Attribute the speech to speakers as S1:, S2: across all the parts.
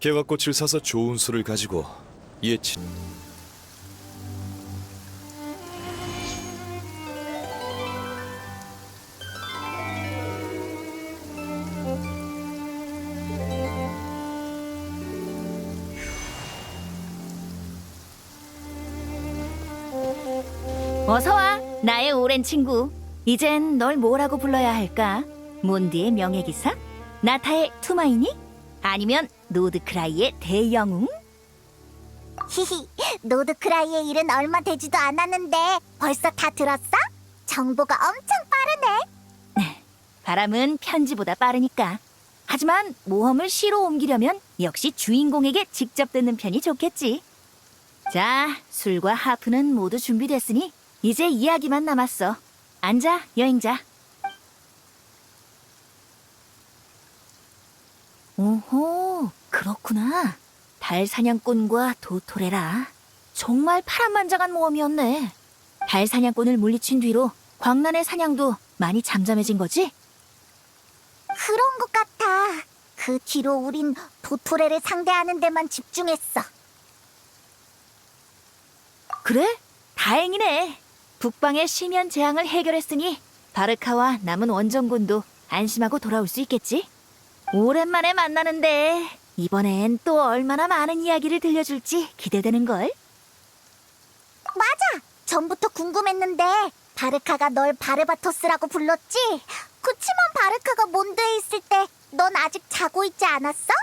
S1: 개화꽃을 사서 좋은 수를 가지고 예친.
S2: 어서와, 나의 오랜 친구. 이젠 널 뭐라고 불러야 할까? 몬드의 명예기사? 나타의 투마이니? 아니면 노드크라이의 대영웅?
S3: 히히, 노드크라이의 일은 얼마 되지도 않았는데 벌써 다 들었어? 정보가 엄청 빠르네.
S2: 바람은 편지보다 빠르니까. 하지만 모험을 시로 옮기려면 역시 주인공에게 직접 듣는 편이 좋겠지. 자, 술과 하프는 모두 준비됐으니 이제 이야기만 남았어. 앉아, 여행자. 오호, 그렇구나. 달 사냥꾼과 도토레라. 정말 파란만장한 모험이었네. 달 사냥꾼을 물리친 뒤로 광란의 사냥도 많이 잠잠해진 거지?
S3: 그런 것 같아. 그 뒤로 우린 도토레를 상대하는 데만 집중했어.
S2: 그래? 다행이네. 북방의 심연 재앙을 해결했으니 바르카와 남은 원정군도 안심하고 돌아올 수 있겠지? 오랜만에 만나는데 이번엔 또 얼마나 많은 이야기를 들려줄지 기대되는걸?
S3: 맞아! 전부터 궁금했는데 바르카가 널 바르바토스라고 불렀지? 그치만 바르카가 몬드에 있을 때 넌 아직 자고 있지 않았어?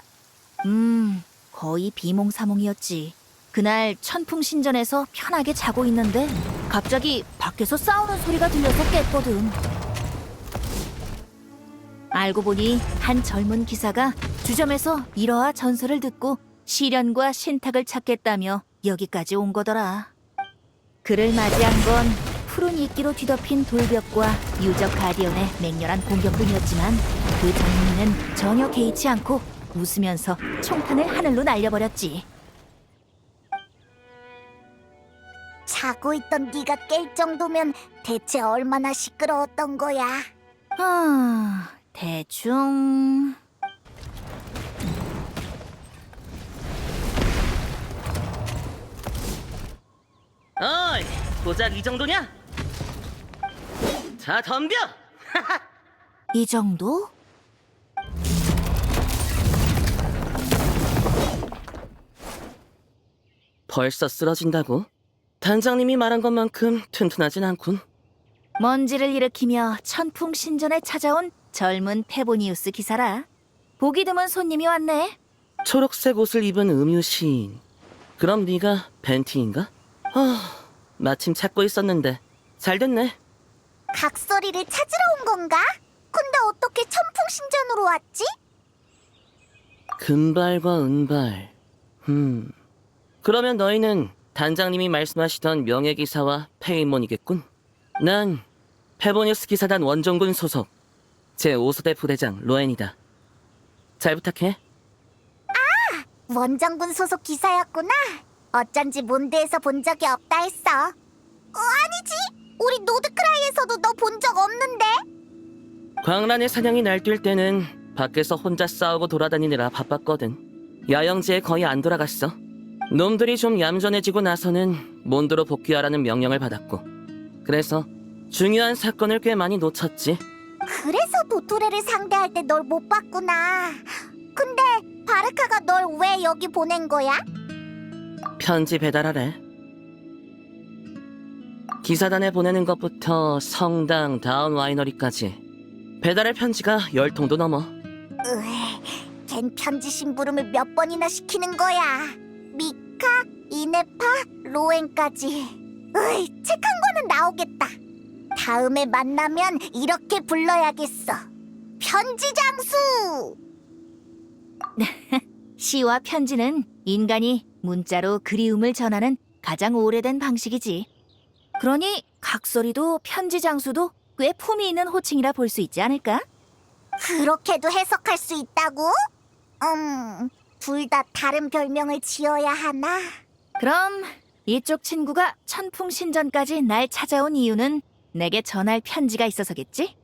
S2: 거의 비몽사몽이었지. 그날 천풍신전에서 편하게 자고 있는데 갑자기 밖에서 싸우는 소리가 들려서 깼거든. 알고 보니 한 젊은 기사가 주점에서 일화와 전설을 듣고 시련과 신탁을 찾겠다며 여기까지 온 거더라. 그를 맞이한 건 푸른 이끼로 뒤덮인 돌벽과 유적 가디언의 맹렬한 공격뿐이었지만 그 젊은이는 전혀 개의치 않고 웃으면서 총탄을 하늘로 날려버렸지.
S3: 자고 있던 네가 깰 정도면 대체 얼마나 시끄러웠던 거야?
S2: 대충...
S4: 어이, 고작 이 정도냐? 자, 덤벼!
S2: 이 정도?
S4: 벌써 쓰러진다고? 단장님이 말한 것만큼 튼튼하진 않군.
S2: 먼지를 일으키며 천풍신전에 찾아온 젊은 페보니우스 기사라. 보기 드문 손님이 왔네.
S4: 초록색 옷을 입은 음유 시인. 그럼 네가 벤티인가? 마침 찾고 있었는데 잘 됐네.
S3: 각설이를 찾으러 온 건가? 근데 어떻게 천풍신전으로 왔지?
S4: 금발과 은발. 그러면 너희는 단장님이 말씀하시던 명예기사와 페이몬이겠군. 난 페보니우스 기사단 원정군 소속 제5소대 부대장 로엔이다. 잘 부탁해.
S3: 원정군 소속 기사였구나. 어쩐지 몬드에서 본 적이 없다 했어. 아니지! 우리 노드크라이에서도 너 본 적 없는데?
S4: 광란의 사냥이 날뛸 때는 밖에서 혼자 싸우고 돌아다니느라 바빴거든. 야영지에 거의 안 돌아갔어. 놈들이 좀 얌전해지고 나서는 몬드로 복귀하라는 명령을 받았고, 그래서 중요한 사건을 꽤 많이 놓쳤지.
S3: 그래서 도토레를 상대할 때 널 못 봤구나. 근데 바르카가 널 왜 여기 보낸 거야?
S4: 편지 배달하래. 기사단에 보내는 것부터 성당, 다운 와이너리까지 배달할 편지가 10통도 넘어.
S3: 걘 편지 심부름을 몇 번이나 시키는 거야. 미카, 이네파, 로엔까지. 책한 거는 나오겠다. 다음에 만나면 이렇게 불러야겠어. 편지 장수!
S2: 시와 편지는 인간이 문자로 그리움을 전하는 가장 오래된 방식이지. 그러니 각설이도 편지 장수도 꽤 품이 있는 호칭이라 볼 수 있지 않을까?
S3: 그렇게도 해석할 수 있다고? 둘 다 다른 별명을 지어야 하나?
S2: 그럼 이쪽 친구가 천풍신전까지 날 찾아온 이유는 내게 전할 편지가 있어서겠지?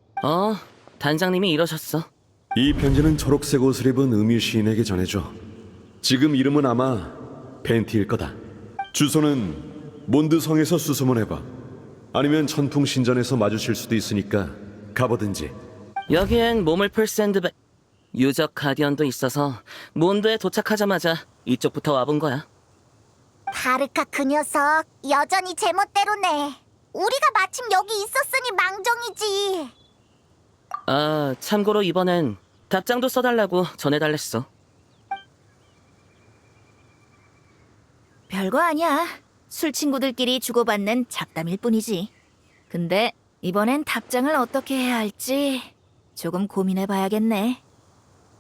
S4: 단장님이 이러셨어.
S1: 이 편지는 초록색 옷을 입은 음유 시인에게 전해줘.
S5: 지금 이름은 아마 벤티일 거다. 주소는 몬드성에서 수소문해봐. 아니면 천풍신전에서 마주칠 수도 있으니까 가보든지.
S4: 여기엔 몸을 풀 샌드백 유적 가디언도 있어서 몬드에 도착하자마자 이쪽부터 와본 거야.
S3: 바르카 그 녀석 여전히 제멋대로네. 우리가 마침 여기 있었으니 망정이지.
S4: 아, 참고로 이번엔 답장도 써달라고 전해달랬어.
S2: 별거 아니야. 술 친구들끼리 주고받는 잡담일 뿐이지. 근데 이번엔 답장을 어떻게 해야 할지 조금 고민해봐야겠네.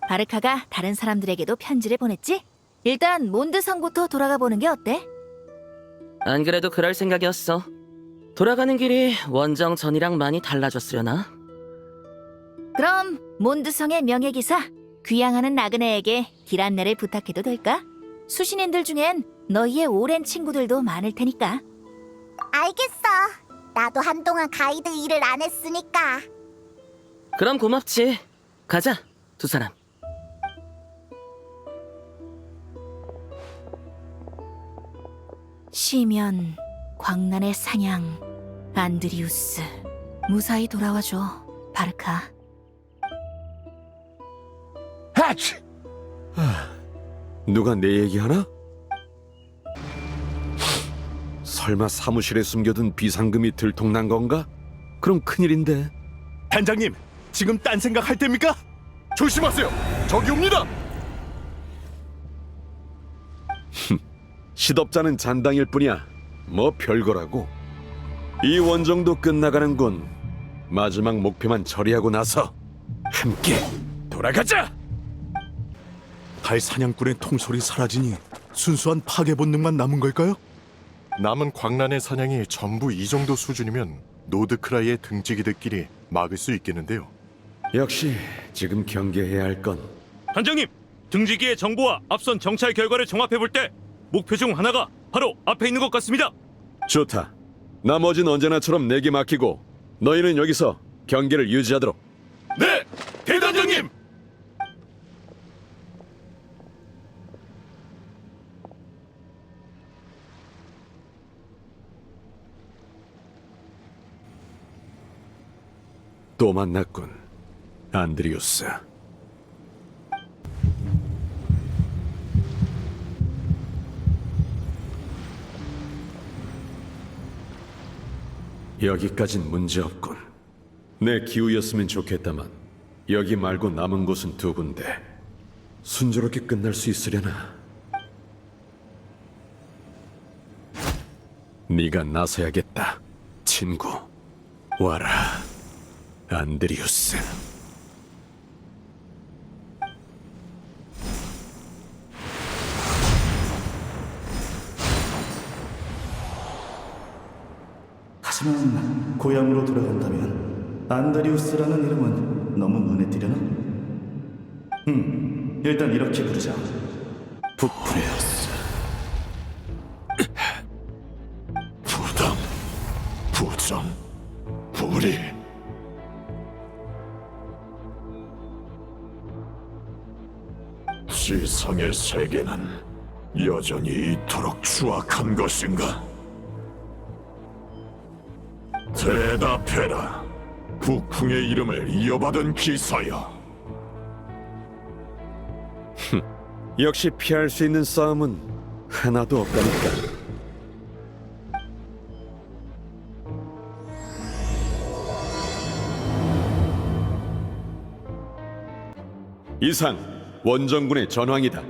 S2: 바르카가 다른 사람들에게도 편지를 보냈지? 일단 몬드성부터 돌아가 보는 게 어때?
S4: 안 그래도 그럴 생각이었어. 돌아가는 길이 원정 전이랑 많이 달라졌으려나?
S2: 그럼 몬드성의 명예기사 귀양하는 나그네에게 길 안내를 부탁해도 될까? 수신인들 중엔 너희의 오랜 친구들도 많을 테니까.
S3: 알겠어. 나도 한동안 가이드 일을 안 했으니까.
S4: 그럼 고맙지. 가자, 두 사람.
S2: 시면, 광란의 사냥, 안드리우스. 무사히 돌아와줘, 바르카.
S5: 하치! 누가 내 얘기하나? 설마 사무실에 숨겨둔 비상금이 들통난 건가? 그럼 큰일인데.
S1: 단장님, 지금 딴 생각 할 때입니까? 조심하세요. 적이 옵니다.
S5: 시덥잖은 잔당일 뿐이야. 뭐 별거라고. 이 원정도 끝나가는군. 마지막 목표만 처리하고 나서 함께 돌아가자.
S6: 달 사냥꾼의 통솔이 사라지니 순수한 파괴 본능만 남은 걸까요?
S7: 남은 광란의 사냥이 전부 이 정도 수준이면 노드크라이의 등지기들끼리 막을 수 있겠는데요.
S5: 역시 지금 경계해야 할 건
S8: 단장님, 등지기의 정보와 앞선 정찰 결과를 종합해 볼 때 목표 중 하나가 바로 앞에 있는 것 같습니다.
S5: 좋다. 나머진 언제나처럼 내게 맡기고 너희는 여기서 경계를 유지하도록.
S8: 네, 대단장님.
S5: 또 만났군, 안드리우스. 여기까진 문제없군. 내 기우였으면 좋겠다만 여기 말고 남은 곳은 두 군데. 순조롭게 끝날 수 있으려나? 네가 나서야겠다, 친구. 와라, 안드리우스.
S9: 하지만 고향으로 돌아간다면 안드리우스라는 이름은 너무 눈에 띄려나? 일단 이렇게 부르자. 북프레우스.
S6: 부담, 부정, 불의. 지성의 세계는 여전히 이토록 추악한 것인가? 대답해라. 북풍의 이름을 이어받은 기사여.
S5: 역시 피할 수 있는 싸움은 하나도 없다니까. 이상 원정군의 전황이다.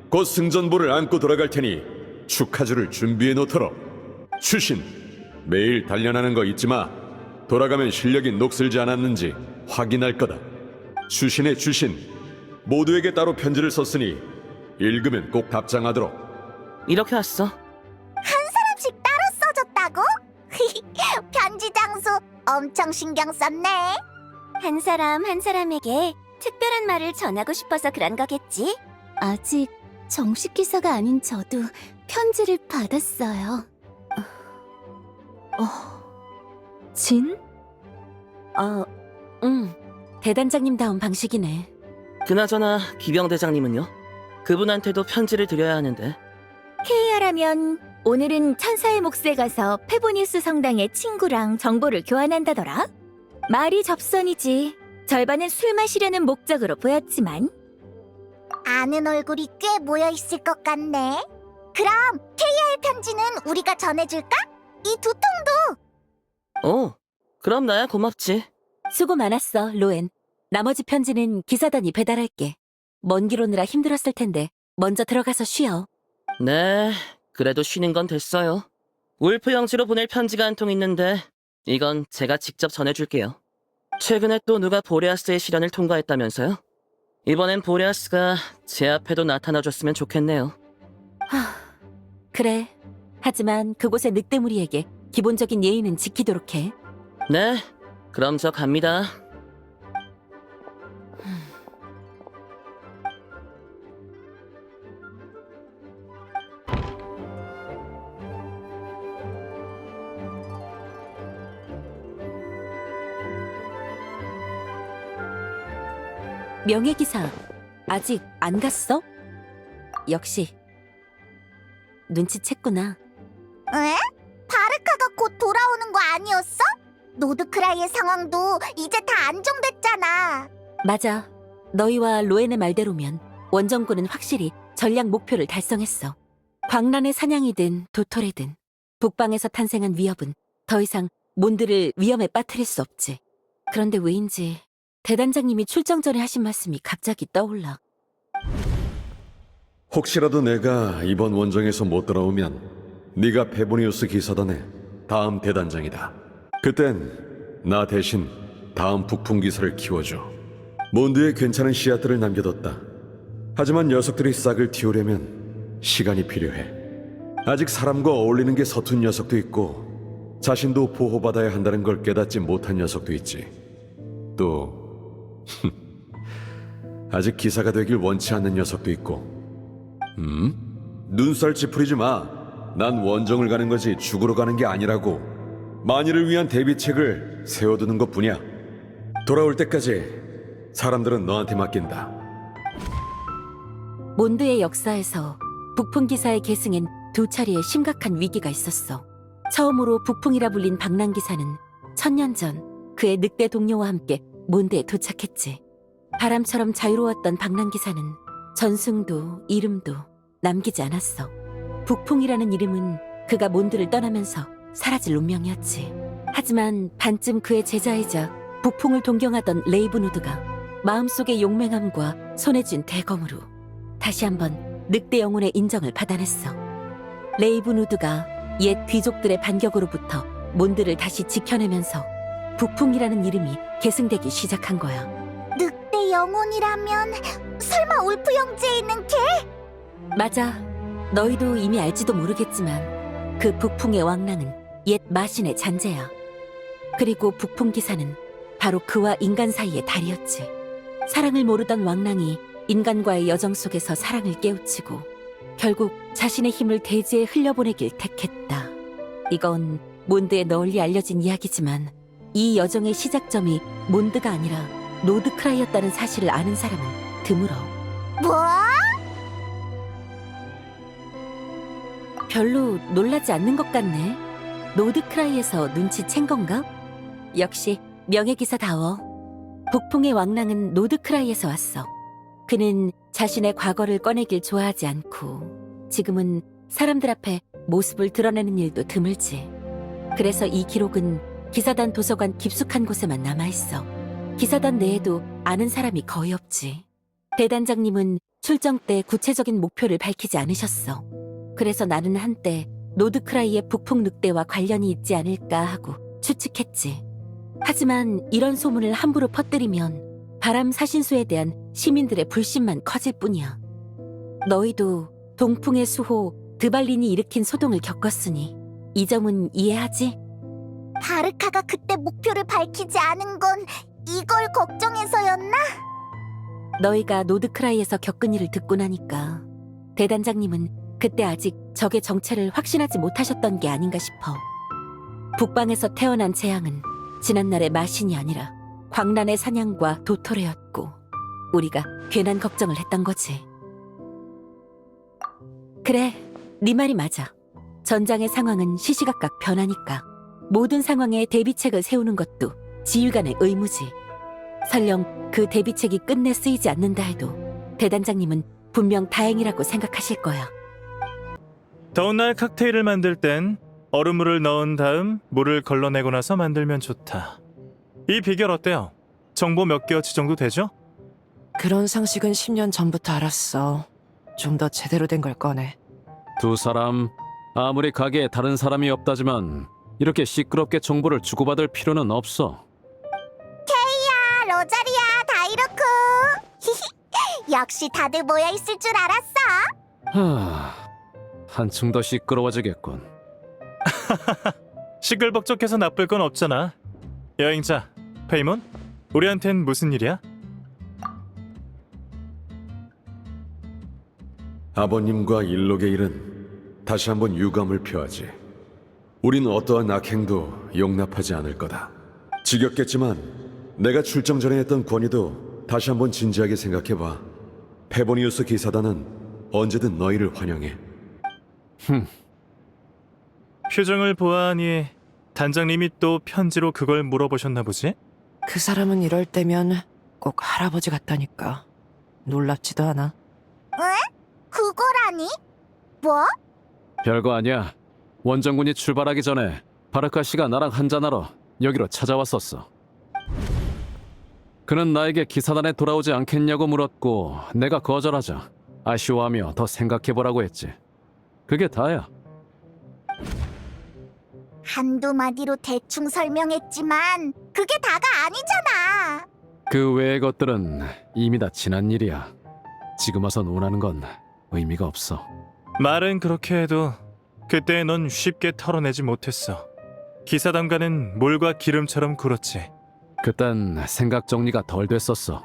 S5: 곧 승전보를 안고 돌아갈 테니 축하주를 준비해 놓도록. 추신, 매일 단련하는 거 잊지 마. 돌아가면 실력이 녹슬지 않았는지 확인할 거다. 추신의 추신, 모두에게 따로 편지를 썼으니 읽으면 꼭 답장하도록.
S4: 이렇게 왔어.
S3: 한 사람씩 따로 써줬다고? 편지 장소 엄청 신경 썼네. 한 사람 한 사람에게 특별한 말을 전하고 싶어서 그런 거겠지?
S10: 아직 정식 기사가 아닌 저도 편지를 받았어요.
S2: 진?
S10: 대단장님다운 방식이네.
S4: 그나저나 기병대장님은요? 그분한테도 편지를 드려야 하는데.
S2: 케이아라면 오늘은 천사의 몫에 가서 페보니우스 성당의 친구랑 정보를 교환한다더라. 말이 접선이지. 절반은 술 마시려는 목적으로 보였지만.
S3: 아는 얼굴이 꽤 모여 있을 것 같네. 그럼 케이아의 편지는 우리가 전해줄까? 이 두 통도.
S4: 그럼 나야 고맙지.
S10: 수고 많았어, 로엔. 나머지 편지는 기사단이 배달할게. 먼 길 오느라 힘들었을 텐데 먼저 들어가서 쉬어.
S4: 네, 그래도 쉬는 건 됐어요. 울프 영지로 보낼 편지가 한 통 있는데 이건 제가 직접 전해줄게요. 최근에 또 누가 보레아스의 시련을 통과했다면서요? 이번엔 보레아스가 제 앞에도 나타나줬으면 좋겠네요.
S10: 그래. 하지만 그곳의 늑대무리에게 기본적인 예의는 지키도록 해.
S4: 네, 그럼 저 갑니다.
S10: 명예기사, 아직 안 갔어? 역시 눈치챘구나.
S3: 에? 바르카가 곧 돌아오는 거 아니었어? 노드크라이의 상황도 이제 다 안정됐잖아.
S10: 맞아. 너희와 로엔의 말대로면 원정군은 확실히 전략 목표를 달성했어. 광란의 사냥이든 도토레든 북방에서 탄생한 위협은 더 이상 몬드를 위험에 빠뜨릴 수 없지. 그런데 왜인지 대단장님이 출정 전에 하신 말씀이 갑자기 떠올라.
S5: 혹시라도 내가 이번 원정에서 못 돌아오면 네가 페보니우스 기사단의 다음 대단장이다. 그땐 나 대신 다음 북풍 기사를 키워줘. 몬드에 괜찮은 씨앗들을 남겨뒀다. 하지만 녀석들이 싹을 틔우려면 시간이 필요해. 아직 사람과 어울리는 게 서툰 녀석도 있고 자신도 보호받아야 한다는 걸 깨닫지 못한 녀석도 있지. 또 아직 기사가 되길 원치 않는 녀석도 있고. 눈살 찌푸리지 마. 난 원정을 가는 거지 죽으러 가는 게 아니라고. 만일을 위한 대비책을 세워두는 것뿐이야. 돌아올 때까지 사람들은 너한테 맡긴다.
S10: 몬드의 역사에서 북풍 기사의 계승엔 두 차례의 심각한 위기가 있었어. 처음으로 북풍이라 불린 박난 기사는 1000년 전 그의 늑대 동료와 함께 몬드에 도착했지. 바람처럼 자유로웠던 박난 기사는 전승도 이름도 남기지 않았어. 북풍이라는 이름은 그가 몬드를 떠나면서 사라질 운명이었지. 하지만 반쯤 그의 제자이자 북풍을 동경하던 레이븐 우드가 마음속의 용맹함과 손에 쥔 대검으로 다시 한번 늑대 영혼의 인정을 받아냈어. 레이븐 우드가 옛 귀족들의 반격으로부터 몬드를 다시 지켜내면서 북풍이라는 이름이 계승되기 시작한 거야.
S3: 늑대 영혼이라면 설마 울프 영지에 있는 걔?
S10: 맞아. 너희도 이미 알지도 모르겠지만 그 북풍의 왕랑은 옛 마신의 잔재야. 그리고 북풍 기사는 바로 그와 인간 사이의 달이었지. 사랑을 모르던 왕랑이 인간과의 여정 속에서 사랑을 깨우치고 결국 자신의 힘을 대지에 흘려보내길 택했다. 이건 몬드에 널리 알려진 이야기지만 이 여정의 시작점이 몬드가 아니라 노드크라이였다는 사실을 아는 사람은 드물어.
S3: 뭐?
S10: 별로 놀라지 않는 것 같네. 노드크라이에서 눈치챈 건가? 역시 명예기사다워. 북풍의 왕랑은 노드크라이에서 왔어. 그는 자신의 과거를 꺼내길 좋아하지 않고 지금은 사람들 앞에 모습을 드러내는 일도 드물지. 그래서 이 기록은 기사단 도서관 깊숙한 곳에만 남아있어. 기사단 내에도 아는 사람이 거의 없지. 대단장님은 출정 때 구체적인 목표를 밝히지 않으셨어. 그래서 나는 한때 노드크라이의 북풍 늑대와 관련이 있지 않을까 하고 추측했지. 하지만 이런 소문을 함부로 퍼뜨리면 바람 사신수에 대한 시민들의 불신만 커질 뿐이야. 너희도 동풍의 수호 드발린이 일으킨 소동을 겪었으니 이 점은 이해하지?
S3: 바르카가 그때 목표를 밝히지 않은 건 이걸 걱정해서였나?
S10: 너희가 노드크라이에서 겪은 일을 듣고 나니까 대단장님은 그때 아직 적의 정체를 확신하지 못하셨던 게 아닌가 싶어. 북방에서 태어난 재앙은 지난날의 마신이 아니라 광란의 사냥과 도토레였고 우리가 괜한 걱정을 했던 거지. 그래, 네 말이 맞아. 전장의 상황은 시시각각 변하니까 모든 상황에 대비책을 세우는 것도 지휘관의 의무지. 설령 그 대비책이 끝내 쓰이지 않는다 해도 대단장님은 분명 다행이라고 생각하실 거야.
S8: 더운 날 칵테일을 만들 땐 얼음물을 넣은 다음 물을 걸러내고 나서 만들면 좋다. 이 비결 어때요? 정보 몇 개어치 정도 되죠?
S11: 그런 상식은 10년 전부터 알았어. 좀 더 제대로 된 걸 꺼내.
S5: 두 사람 아무리 가게에 다른 사람이 없다지만 이렇게 시끄럽게 정보를 주고받을 필요는 없어.
S3: 케이야, 로자리야, 다이로쿠. 역시 다들 모여 있을 줄 알았어.
S5: 한층 더 시끄러워지겠군.
S8: 시끌벅적해서 나쁠 건 없잖아. 여행자, 페이몬? 우리한텐 무슨 일이야?
S5: 아버님과 일록의 일은 다시 한번 유감을 표하지. 우린 어떠한 악행도 용납하지 않을 거다. 지겹겠지만 내가 출정 전에 했던 권유도 다시 한번 진지하게 생각해봐. 페보니우스 기사단은 언제든 너희를 환영해.
S8: 표정을 보아하니 단장님이 또 편지로 그걸 물어보셨나 보지?
S11: 그 사람은 이럴 때면 꼭 할아버지 같다니까. 놀랍지도 않아.
S3: 그거라니? 뭐?
S5: 별거 아니야. 원정군이 출발하기 전에 바르카 씨가 나랑 한잔하러 여기로 찾아왔었어. 그는 나에게 기사단에 돌아오지 않겠냐고 물었고 내가 거절하자 아쉬워하며 더 생각해보라고 했지. 그게 다야.
S3: 한두 마디로 대충 설명했지만 그게 다가 아니잖아.
S5: 그 외의 것들은 이미 다 지난 일이야. 지금 와서 논하는 건 의미가 없어.
S8: 말은 그렇게 해도 그때 넌 쉽게 털어내지 못했어. 기사단과는 물과 기름처럼 굴었지.
S5: 그땐 생각 정리가 덜 됐었어.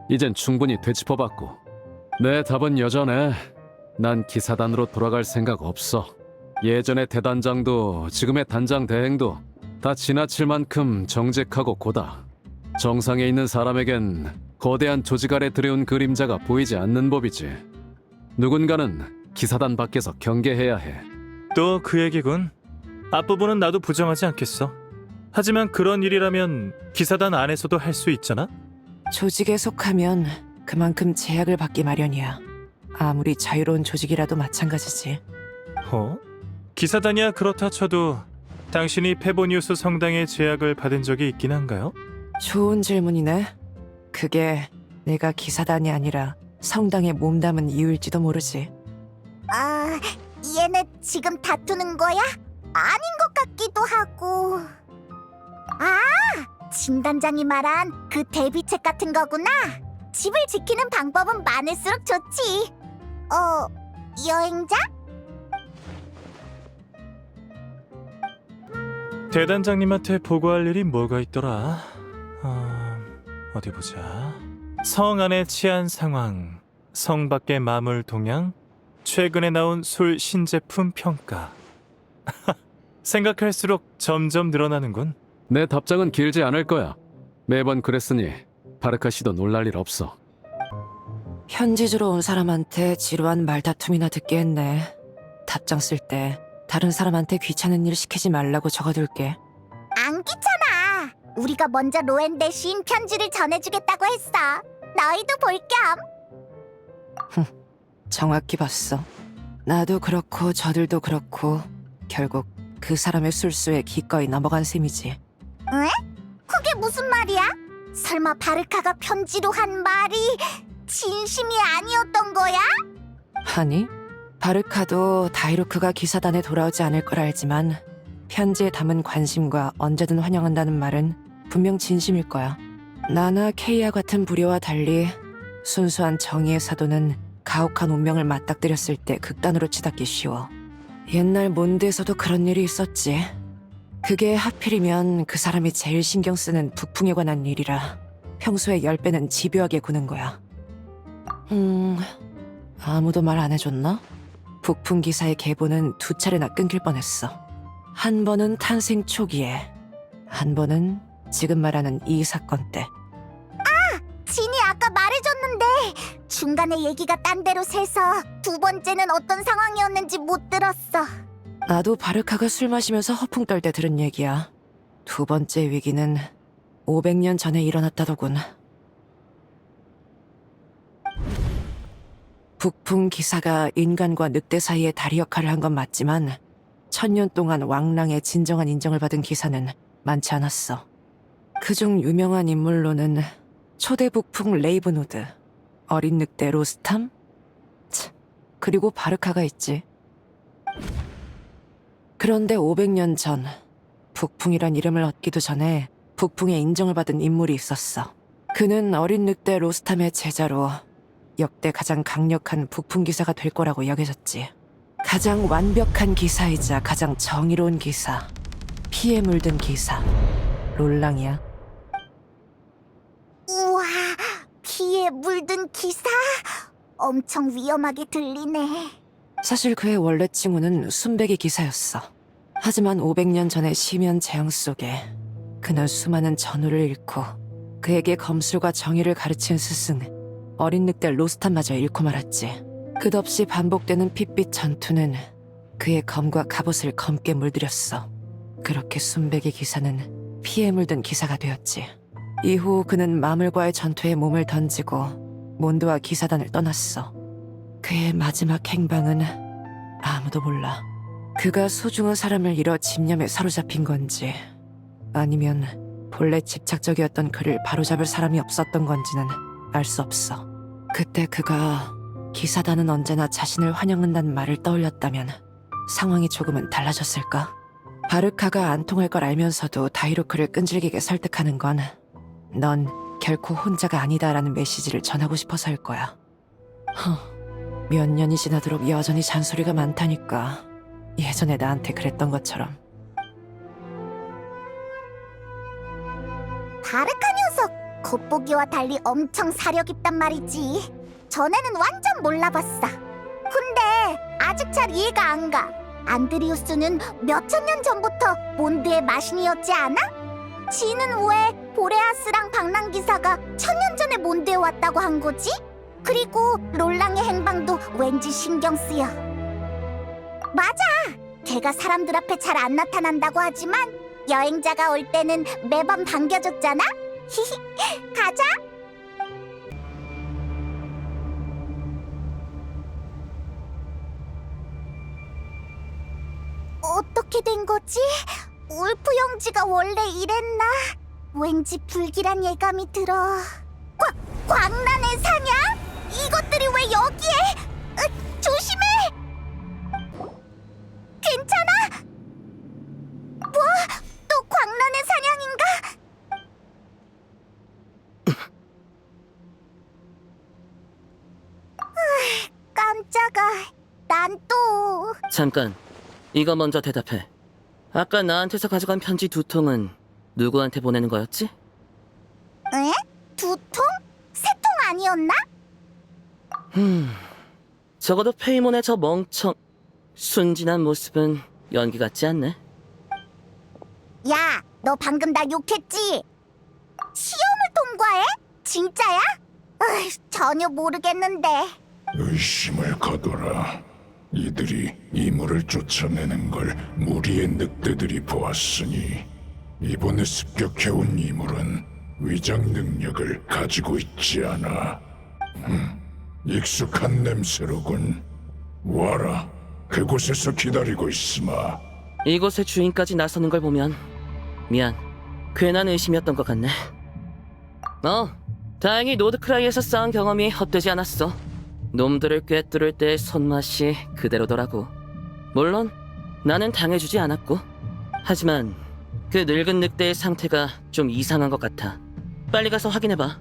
S5: 이젠 충분히 되짚어봤고 내 답은 여전해. 난 기사단으로 돌아갈 생각 없어. 예전의 대단장도 지금의 단장 대행도 다 지나칠 만큼 정직하고 고다. 정상에 있는 사람에겐 거대한 조직 아래 들여온 그림자가 보이지 않는 법이지. 누군가는 기사단 밖에서 경계해야 해.
S8: 또 그 얘기군. 앞부분은 나도 부정하지 않겠어. 하지만 그런 일이라면 기사단 안에서도 할 수 있잖아?
S11: 조직에 속하면 그만큼 제약을 받기 마련이야. 아무리 자유로운 조직이라도 마찬가지지.
S8: 기사단이야 그렇다 쳐도 당신이 페보니우스 성당의 제약을 받은 적이 있긴 한가요?
S11: 좋은 질문이네. 그게 내가 기사단이 아니라 성당에 몸담은 이유일지도 모르지.
S3: 아, 얘네 지금 다투는 거야? 아닌 것 같기도 하고. 아, 진 단장이 말한 그 대비책 같은 거구나. 집을 지키는 방법은 많을수록 좋지. 여행자?
S8: 대단장님한테 보고할 일이 뭐가 있더라? 어디 보자. 성 안의 치안 상황, 성 밖의 마물 동향, 최근에 나온 술 신제품 평가. 생각할수록 점점 늘어나는군.
S5: 내 답장은 길지 않을 거야. 매번 그랬으니 바르카 씨도 놀랄 일 없어.
S11: 현지주로 온 사람한테 지루한 말다툼이나 듣게 했네. 답장 쓸 때 다른 사람한테 귀찮은 일 시키지 말라고 적어둘게.
S3: 안 귀찮아. 우리가 먼저 로엔 대신 편지를 전해주겠다고 했어. 너희도 볼 겸.
S11: 정확히 봤어. 나도 그렇고 저들도 그렇고 결국 그 사람의 술수에 기꺼이 넘어간 셈이지.
S3: 에? 그게 무슨 말이야? 설마 바르카가 편지로 한 말이 진심이 아니었던 거야?
S11: 아니, 바르카도 다이루크가 기사단에 돌아오지 않을 걸 알지만 편지에 담은 관심과 언제든 환영한다는 말은 분명 진심일 거야. 나나 케이아 같은 부류와 달리 순수한 정의의 사도는 가혹한 운명을 맞닥뜨렸을 때 극단으로 치닫기 쉬워. 옛날 몬드에서도 그런 일이 있었지. 그게 하필이면 그 사람이 제일 신경 쓰는 북풍에 관한 일이라 평소에 10배는 집요하게 구는 거야. 아무도 말 안 해줬나? 북풍 기사의 계보는 2차례나 끊길 뻔했어. 한 번은 탄생 초기에, 한 번은 지금 말하는 이 사건 때.
S3: 진이 아까 말해줬는데 중간에 얘기가 딴 데로 새서 두 번째는 어떤 상황이었는지 못 들었어.
S11: 나도 바르카가 술 마시면서 허풍 떨 때 들은 얘기야. 두 번째 위기는 500년 전에 일어났다더군. 북풍 기사가 인간과 늑대 사이의 다리 역할을 한 건 맞지만 1000년 동안 왕랑의 진정한 인정을 받은 기사는 많지 않았어. 그중 유명한 인물로는 초대 북풍 레이븐우드, 어린 늑대 로스탐, 그리고 바르카가 있지. 그런데 500년 전 북풍이란 이름을 얻기도 전에 북풍의 인정을 받은 인물이 있었어. 그는 어린 늑대 로스탐의 제자로 역대 가장 강력한 북풍 기사가 될 거라고 여겨졌지. 가장 완벽한 기사이자 가장 정의로운 기사, 피에 물든 기사, 롤랑이야.
S3: 우와, 피에 물든 기사? 엄청 위험하게 들리네.
S11: 사실 그의 원래 칭호는 순백이 기사였어. 하지만 500년 전의 심연 재앙 속에 그는 수많은 전우를 잃고 그에게 검술과 정의를 가르친 스승 어린 늑대 로스탄마저 잃고 말았지. 끝없이 반복되는 핏빛 전투는 그의 검과 갑옷을 검게 물들였어. 그렇게 순백의 기사는 피에 물든 기사가 되었지. 이후 그는 마물과의 전투에 몸을 던지고 몬드와 기사단을 떠났어. 그의 마지막 행방은 아무도 몰라. 그가 소중한 사람을 잃어 집념에 사로잡힌 건지 아니면 본래 집착적이었던 그를 바로잡을 사람이 없었던 건지는 알 수 없어. 그때 그가 기사단은 언제나 자신을 환영한다는 말을 떠올렸다면 상황이 조금은 달라졌을까? 바르카가 안 통할 걸 알면서도 다이루크를 끈질기게 설득하는 건 넌 결코 혼자가 아니다라는 메시지를 전하고 싶어서일 거야. 몇 년이 지나도록 여전히 잔소리가 많다니까. 예전에 나한테 그랬던 것처럼.
S3: 바르카 녀석, 겉보기와 달리 엄청 사려 깊단 말이지. 전에는 완전 몰라봤어. 근데 아직 잘 이해가 안 가. 안드리우스는 몇천 년 전부터 몬드의 마신이었지 않아? 지는 왜 보레아스랑 방랑기사가 1000년 전에 몬드에 왔다고 한 거지? 그리고 롤랑의 행방도 왠지 신경 쓰여. 맞아! 걔가 사람들 앞에 잘 안 나타난다고 하지만 여행자가 올 때는 매번 반겨줬잖아? 히히, 가자! 어떻게 된 거지? 울프 형제가 원래 이랬나? 왠지 불길한 예감이 들어. 광란의 사냥? 이것들이 왜 여기에? 조심해! 괜찮아? 뭐? 또 광란의 사냥인가? 깜짝아. 난 또...
S4: 잠깐, 이거 먼저 대답해. 아까 나한테서 가져간 편지 2통은 누구한테 보내는 거였지?
S3: 에? 2통? 3통 아니었나?
S4: 적어도 페이몬의 저 순진한 모습은 연기 같지 않네.
S3: 야, 너 방금 나 욕했지? 시험을 통과해? 진짜야? 전혀 모르겠는데.
S12: 의심을 거둬라. 이들이 이물을 쫓아내는 걸 무리의 늑대들이 보았으니 이번에 습격해온 이물은 위장 능력을 가지고 있지 않아. 익숙한 냄새로군. 와라, 그곳에서 기다리고 있으마.
S4: 이곳의 주인까지 나서는 걸 보면 미안, 괜한 의심이었던 것 같네. 다행히 노드크라이에서 쌓은 경험이 헛되지 않았어. 놈들을 꿰뚫을 때의 손맛이 그대로더라고. 물론 나는 당해주지 않았고, 하지만 그 늙은 늑대의 상태가 좀 이상한 것 같아. 빨리 가서 확인해봐.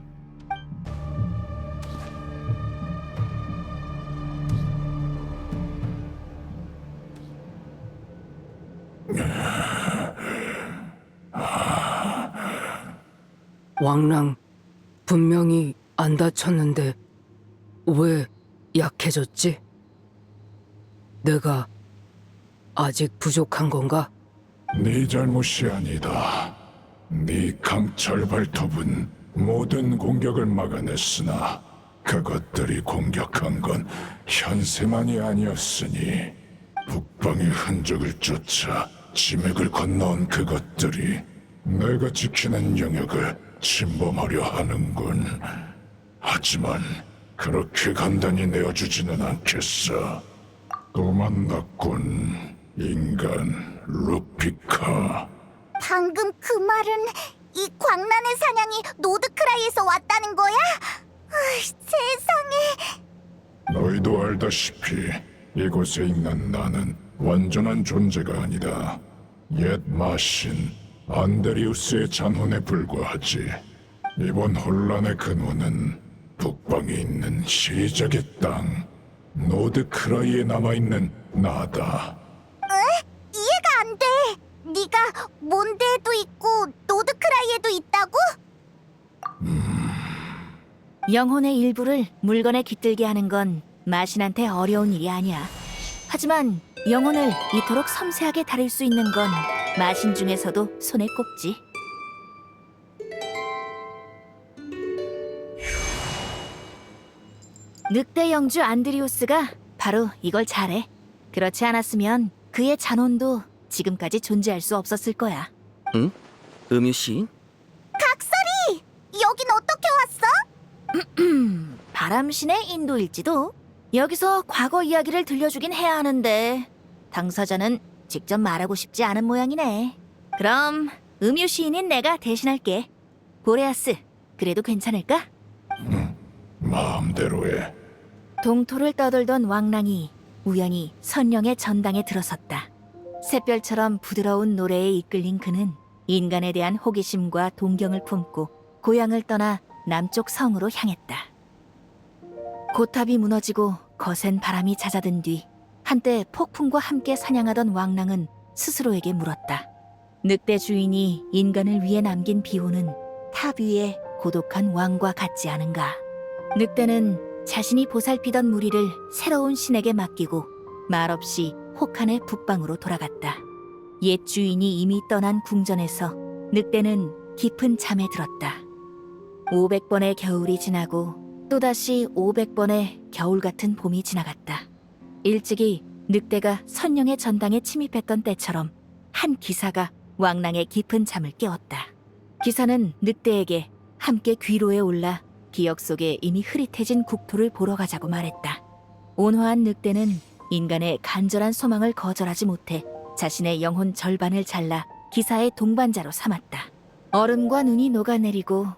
S13: 왕랑, 분명히 안 다쳤는데 왜 약해졌지? 내가 아직 부족한 건가?
S12: 네 잘못이 아니다. 네 강철 발톱은 모든 공격을 막아냈으나 그것들이 공격한 건 현세만이 아니었으니 북방의 흔적을 쫓아 지맥을 건너온 그것들이 내가 지키는 영역을 침범하려 하는군. 하지만 그렇게 간단히 내어주지는 않겠어. 또 만났군, 인간 루피카.
S3: 방금 그 말은 이 광란의 사냥이 노드크라이에서 왔다는 거야? 세상에.
S12: 너희도 알다시피 이곳에 있는 나는 완전한 존재가 아니다. 옛 마신 안데리우스의 잔혼에 불과하지. 이번 혼란의 근원은 북방에 있는 시작의 땅 노드크라이에 남아있는 나다.
S3: 이해가 안 돼. 네가 몬드에도 있고 노드크라이에도 있다고?
S2: 영혼의 일부를 물건에 깃들게 하는 건 마신한테 어려운 일이 아니야. 하지만 영혼을 이토록 섬세하게 다룰 수 있는 건 마신 중에서도 손에 꼽지. 늑대 영주 안드리우스가 바로 이걸 잘해. 그렇지 않았으면 그의 잔혼도 지금까지 존재할 수 없었을 거야.
S4: 응? 음유시인?
S3: 각설이! 여긴 어떻게 왔어?
S2: 바람신의 인도일지도? 여기서 과거 이야기를 들려주긴 해야 하는데 당사자는 직접 말하고 싶지 않은 모양이네. 그럼 음유 시인인 내가 대신할게. 보레아스, 그래도 괜찮을까?
S12: 마음대로 해.
S2: 동토를 떠돌던 왕랑이 우연히 선령의 전당에 들어섰다. 샛별처럼 부드러운 노래에 이끌린 그는 인간에 대한 호기심과 동경을 품고 고향을 떠나 남쪽 성으로 향했다. 고탑이 무너지고 거센 바람이 잦아든 뒤 한때 폭풍과 함께 사냥하던 왕랑은 스스로에게 물었다. 늑대 주인이 인간을 위해 남긴 비호는 탑 위의 고독한 왕과 같지 않은가. 늑대는 자신이 보살피던 무리를 새로운 신에게 맡기고 말없이 혹한의 북방으로 돌아갔다. 옛 주인이 이미 떠난 궁전에서 늑대는 깊은 잠에 들었다. 500번의 겨울이 지나고 또다시 500번의 겨울 같은 봄이 지나갔다. 일찍이 늑대가 선령의 전당에 침입했던 때처럼 한 기사가 왕랑의 깊은 잠을 깨웠다. 기사는 늑대에게 함께 귀로에 올라 기억 속에 이미 흐릿해진 국토를 보러 가자고 말했다. 온화한 늑대는 인간의 간절한 소망을 거절하지 못해 자신의 영혼 절반을 잘라 기사의 동반자로 삼았다. 얼음과 눈이 녹아내리고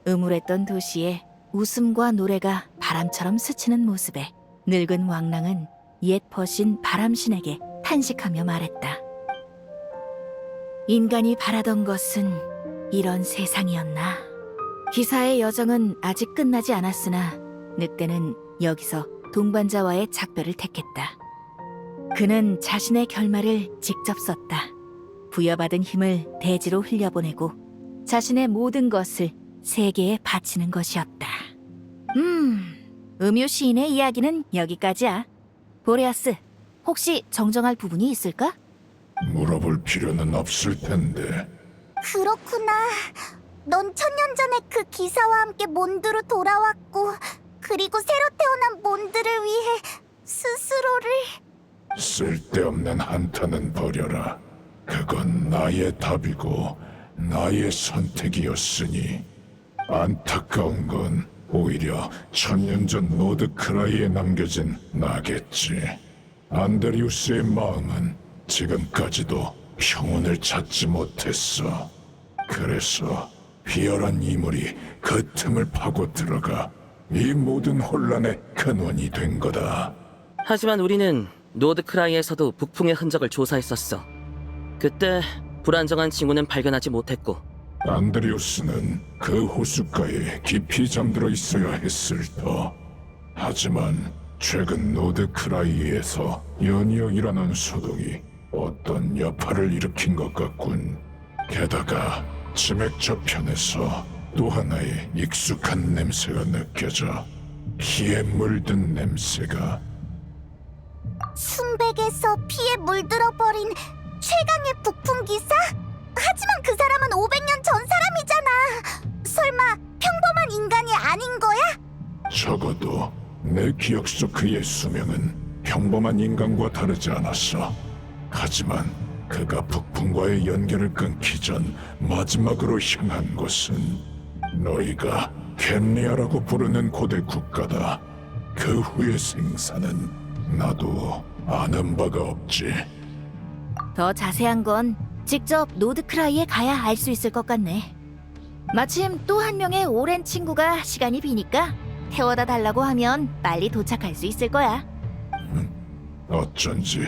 S2: 음울했던 도시에 웃음과 노래가 바람처럼 스치는 모습에 늙은 왕랑은 옛 벗인 바람신에게 탄식하며 말했다. 인간이 바라던 것은 이런 세상이었나? 기사의 여정은 아직 끝나지 않았으나 늑대는 여기서 동반자와의 작별을 택했다. 그는 자신의 결말을 직접 썼다. 부여받은 힘을 대지로 흘려보내고 자신의 모든 것을 세계에 바치는 것이었다. 음유 시인의 이야기는 여기까지야. 보레아스, 혹시 정정할 부분이 있을까?
S12: 물어볼 필요는 없을 텐데.
S3: 그렇구나. 넌 천년 전에 그 기사와 함께 몬드로 돌아왔고 그리고 새로 태어난 몬드를 위해 스스로를...
S12: 쓸데없는 한탄은 버려라. 그건 나의 답이고 나의 선택이었으니 안타까운 건 오히려 천년 전 노드크라이에 남겨진 나겠지. 안데리우스의 마음은 지금까지도 평온을 찾지 못했어. 그래서 비열한 이물이 그 틈을 파고 들어가 이 모든 혼란의 근원이 된 거다.
S4: 하지만 우리는 노드크라이에서도 북풍의 흔적을 조사했었어. 그때 불안정한 징후는 발견하지 못했고
S12: 안드리우스는 그 호숫가에 깊이 잠들어 있어야 했을 터. 하지만 최근 노드크라이에서 연이역이라는 소동이 어떤 여파를 일으킨 것 같군. 게다가 치맥 저편에서 또 하나의 익숙한 냄새가 느껴져. 피에 물든 냄새가.
S3: 순백에서 피에 물들어버린 최강의 북풍 기사? 하지만 그 사람은 500년 전 사람이잖아. 설마 평범한
S12: 내 기억 속 그의 수명은 평범한 인간과 다르지 않았어. 하지만 그가 북풍과의 연결을 끊기 전 마지막으로 향한 곳은 너희가 켄리아라고 부르는 고대 국가다. 그 후의 생사는 나도 아는 바가 없지.
S2: 더 자세한 건 직접 노드크라이에 가야 알 수 있을 것 같네. 마침 또 한 명의 오랜 친구가 시간이 비니까 태워다 달라고 하면 빨리 도착할 수 있을 거야.
S12: 어쩐지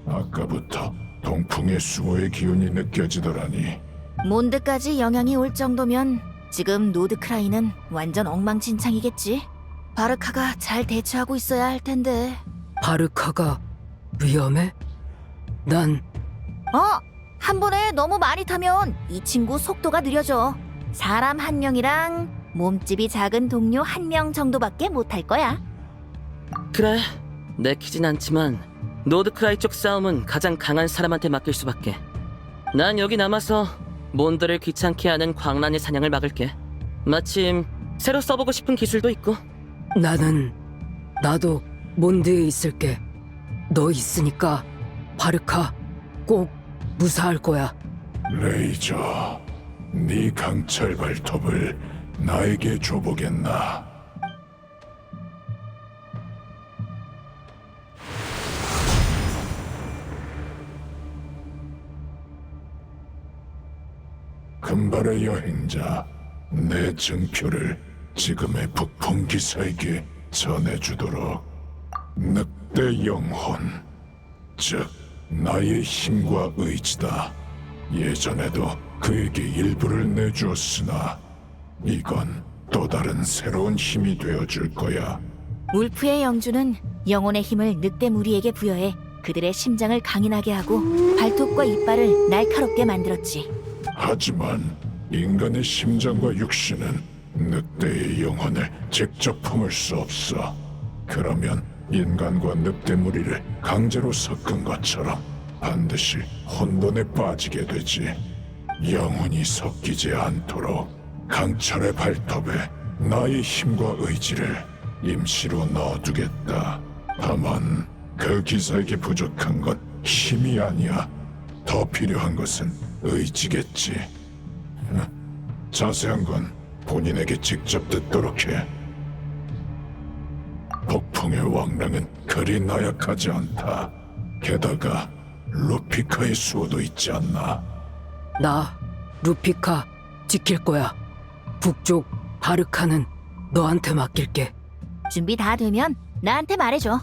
S12: 아까부터 동풍의 수호의 기운이 느껴지더라니.
S2: 몬드까지 영향이 올 정도면 지금 노드크라이는 완전 엉망진창이겠지. 바르카가 잘 대처하고 있어야 할 텐데.
S13: 바르카가 위험해? 난
S2: 한 번에 너무 많이 타면 이 친구 속도가 느려져. 사람 한 명이랑 몸집이 작은 동료 한 명 정도밖에 못 탈 거야.
S4: 그래, 내키진 않지만 노드크라이 쪽 싸움은 가장 강한 사람한테 맡길 수밖에. 난 여기 남아서 몬드를 귀찮게 하는 광란의 사냥을 막을게. 마침 새로 써보고 싶은 기술도 있고.
S13: 나도 몬드에 있을게. 너 있으니까 바르카 꼭 무사할 거야.
S12: 레이저, 네 강철 발톱을 나에게 줘보겠나? 금발의 여행자, 내 증표를 지금의 북풍 기사에게 전해주도록. 늑대 영혼, 즉 나의 힘과 의지다. 예전에도 그에게 일부를 내주었으나 이건 또 다른 새로운 힘이 되어줄 거야.
S2: 울프의 영주는 영혼의 힘을 늑대 무리에게 부여해 그들의 심장을 강인하게 하고 발톱과 이빨을 날카롭게 만들었지.
S12: 하지만 인간의 심장과 육신은 늑대의 영혼을 직접 품을 수 없어. 그러면 인간과 늑대 무리를 강제로 섞은 것처럼 반드시 혼돈에 빠지게 되지. 영혼이 섞이지 않도록 강철의 발톱에 나의 힘과 의지를 임시로 넣어두겠다. 다만 그 기사에게 부족한 건 힘이 아니야. 더 필요한 것은 의지겠지. 자세한 건 본인에게 직접 듣도록 해. 폭풍의 왕랑은 그리 나약하지 않다. 게다가 루피카의 수호도 있지 않나?
S13: 나 루피카 지킬 거야. 북쪽 바르카는 너한테 맡길게.
S2: 준비 다 되면 나한테 말해줘.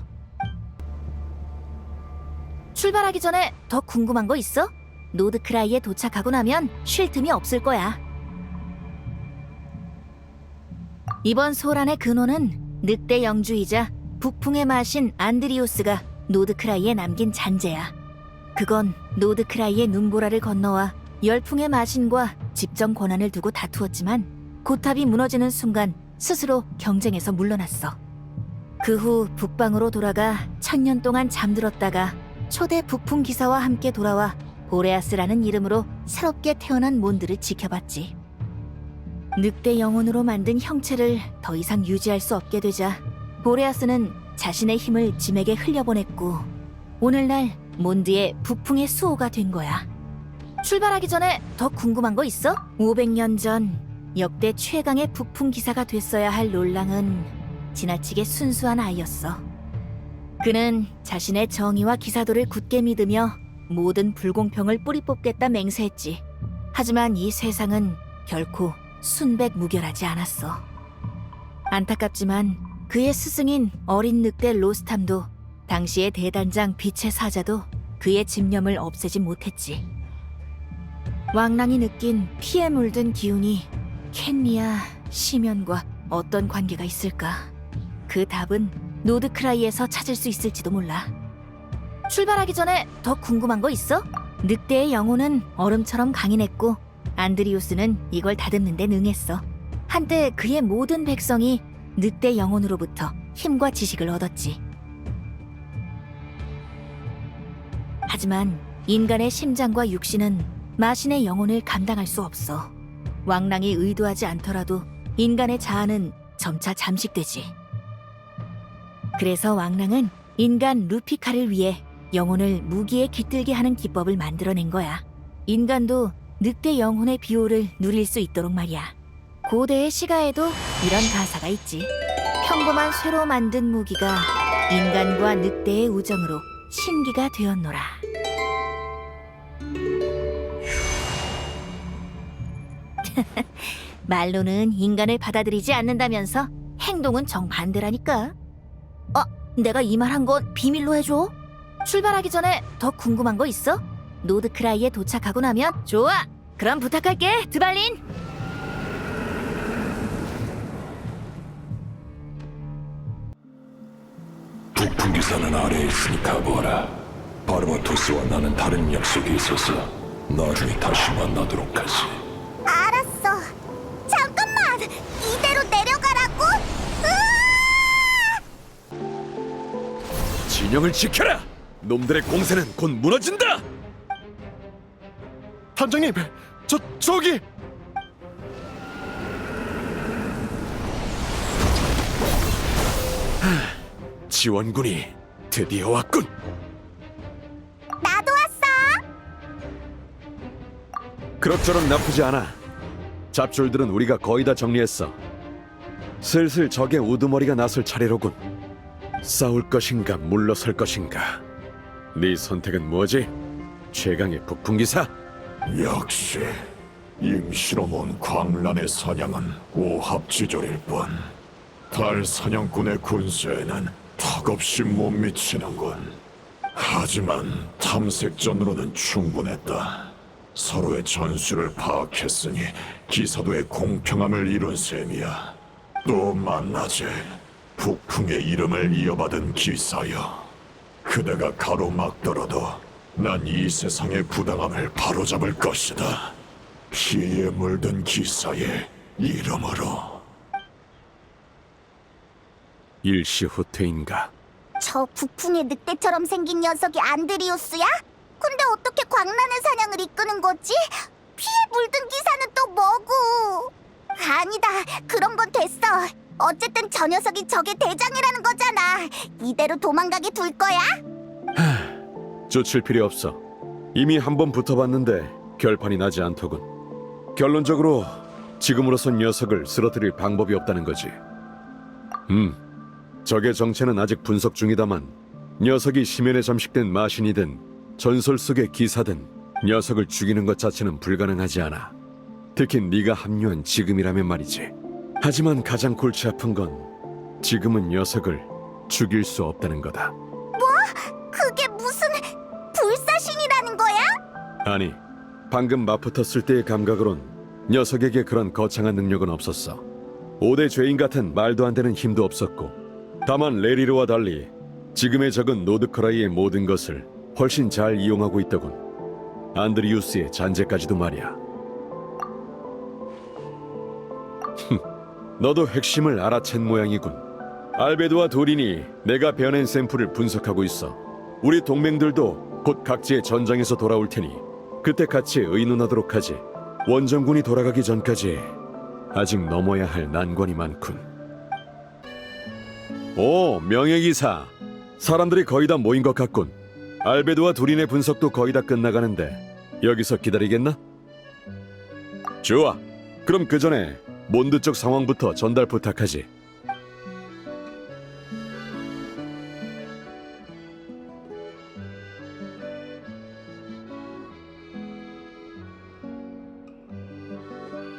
S2: 출발하기 전에 더 궁금한 거 있어? 노드크라이에 도착하고 나면 쉴 틈이 없을 거야. 이번 소란의 근원은 늑대 영주이자 북풍의 마신 안드리우스가 노드크라이에 남긴 잔재야. 그건 노드크라이의 눈보라를 건너와 열풍의 마신과 집정 권한을 두고 다투었지만 고탑이 무너지는 순간 스스로 경쟁에서 물러났어. 그 후 북방으로 돌아가 1000년 동안 잠들었다가 초대 북풍 기사와 함께 돌아와 보레아스라는 이름으로 새롭게 태어난 몬드를 지켜봤지. 늑대 영혼으로 만든 형체를 더 이상 유지할 수 없게 되자 보레아스는 자신의 힘을 짐에게 흘려보냈고 오늘날 몬드의 북풍의 수호가 된 거야. 출발하기 전에 더 궁금한 거 있어? 500년 전 역대 최강의 북풍 기사가 됐어야 할 롤랑은 지나치게 순수한 아이였어. 그는 자신의 정의와 기사도를 굳게 믿으며 모든 불공평을 뿌리 뽑겠다 맹세했지. 하지만 이 세상은 결코 순백무결하지 않았어. 안타깝지만 그의 스승인 어린 늑대 로스탐도 당시의 대단장 빛의 사자도 그의 집념을 없애지 못했지. 왕랑이 느낀 피에 물든 기운이 켄리아 시면과 어떤 관계가 있을까? 그 답은 노드크라이에서 찾을 수 있을지도 몰라. 출발하기 전에 더 궁금한 거 있어? 늑대의 영혼은 얼음처럼 강인했고 안드리우스는 이걸 다듬는 데 능했어. 한때 그의 모든 백성이 늑대 영혼으로부터 힘과 지식을 얻었지. 하지만 인간의 심장과 육신은 마신의 영혼을 감당할 수 없어. 왕랑이 의도하지 않더라도 인간의 자아는 점차 잠식되지. 그래서 왕랑은 인간 루피카를 위해 영혼을 무기에 깃들게 하는 기법을 만들어낸 거야. 인간도 늑대 영혼의 비호를 누릴 수 있도록 말이야. 고대의 시가에도 이런 가사가 있지. 평범한 쇠로 만든 무기가 인간과 늑대의 우정으로 신기가 되었노라. 말로는 인간을 받아들이지 않는다면서 행동은 정반대라니까. 내가 이 말 한 건 비밀로 해줘. 출발하기 전에 더 궁금한 거 있어? 노드크라이에 도착하고 나면 좋아. 그럼 부탁할게, 드발린.
S12: 북풍 기사는 아래에 있으니까 뭐라. 바르바토스와 나는 다른 약속이 있어서 나중에 다시 만나도록 하지.
S3: 알았어. 잠깐만. 이대로 내려가라고?
S5: 진영을 지켜라. 놈들의 공세는 곧 무너진다.
S1: 단장님, 저기!
S5: 지원군이 드디어 왔군.
S3: 나도 왔어.
S5: 그럭저럭 나쁘지 않아. 잡졸들은 우리가 거의 다 정리했어. 슬슬 적의 우두머리가 나설 차례로군. 싸울 것인가 물러설 것인가. 네 선택은 뭐지? 최강의 북풍기사?
S12: 역시 임시로몬 광란의 사냥은 오합지졸일 뿐. 달 사냥꾼의 군수에는 턱없이 못 미치는군. 하지만 탐색전으로는 충분했다. 서로의 전술을 파악했으니 기사도의 공평함을 이룬 셈이야. 또 만나지. 북풍의 이름을 이어받은 기사여. 그대가 가로막더라도 난 이 세상의 부당함을 바로잡을 것이다. 피에 물든 기사의 이름으로.
S5: 일시후퇴인가?
S3: 저 북풍의 늑대처럼 생긴 녀석이 안드리우스야? 근데 어떻게 광란의 사냥을 이끄는 거지? 피에 물든 기사는 또 뭐고? 아니다, 그런 건 됐어. 어쨌든 저 녀석이 적의 대장이라는 거잖아. 이대로 도망가게 둘 거야?
S5: 쫓을 필요 없어. 이미 한 번 붙어봤는데 결판이 나지 않더군. 결론적으로 지금으로선 녀석을 쓰러뜨릴 방법이 없다는 거지. 적의 정체는 아직 분석 중이다만 녀석이 심연에 잠식된 마신이든 전설 속의 기사든 녀석을 죽이는 것 자체는 불가능하지 않아. 특히 네가 합류한 지금이라면 말이지. 하지만 가장 골치 아픈 건 지금은 녀석을 죽일 수 없다는 거다.
S3: 뭐? 그게 무슨 불사신이라는 거야?
S5: 아니, 방금 맞붙었을 때의 감각으론 녀석에게 그런 거창한 능력은 없었어. 5대 죄인 같은 말도 안 되는 힘도 없었고, 다만 레리르와 달리 지금의 적은 노드크라이의 모든 것을 훨씬 잘 이용하고 있더군. 안드리우스의 잔재까지도 말이야. 너도 핵심을 알아챈 모양이군. 알베도와 도린이 내가 베어낸 샘플을 분석하고 있어. 우리 동맹들도 곧 각지의 전장에서 돌아올 테니 그때 같이 의논하도록 하지. 원정군이 돌아가기 전까지 아직 넘어야 할 난관이 많군. 오, 명예기사. 사람들이 거의 다 모인 것 같군. 알베도와 도린의 분석도 거의 다 끝나가는데 여기서 기다리겠나? 좋아. 그럼 그 전에 몬드 쪽 상황부터 전달 부탁하지.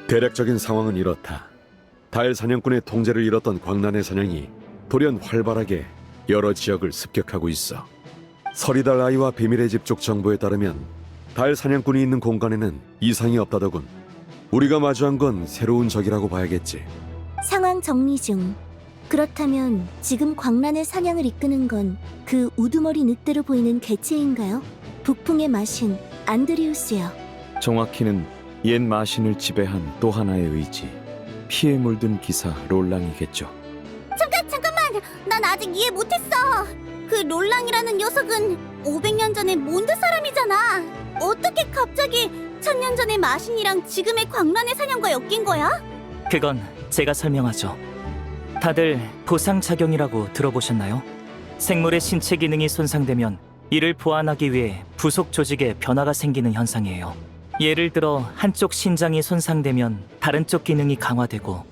S5: 대략적인 상황은 이렇다. 달 사냥꾼의 통제를 잃었던 광란의 사냥이 돌연 활발하게 여러 지역을 습격하고 있어. 서리달 아이와 비밀의 집 쪽 정보에 따르면 달 사냥꾼이 있는 공간에는 이상이 없다더군. 우리가 마주한 건 새로운 적이라고 봐야겠지.
S3: 상황 정리 중. 그렇다면 지금 광란의 사냥을 이끄는 건 그 우두머리 늑대로 보이는 개체인가요? 북풍의 마신 안드리우스요.
S14: 정확히는 옛 마신을 지배한 또 하나의 의지, 피에 물든 기사 롤랑이겠죠.
S3: 잠깐만! 난 아직 이해 못했어! 그 롤랑이라는 녀석은 500년 전의 몬드 사람이잖아! 어떻게 갑자기 1000년 전의 마신이랑 지금의 광란의 사냥과 엮인 거야?
S15: 그건 제가 설명하죠. 다들 보상작용이라고 들어보셨나요? 생물의 신체 기능이 손상되면 이를 보완하기 위해 부속 조직에 변화가 생기는 현상이에요. 예를 들어 한쪽 신장이 손상되면 다른 쪽 기능이 강화되고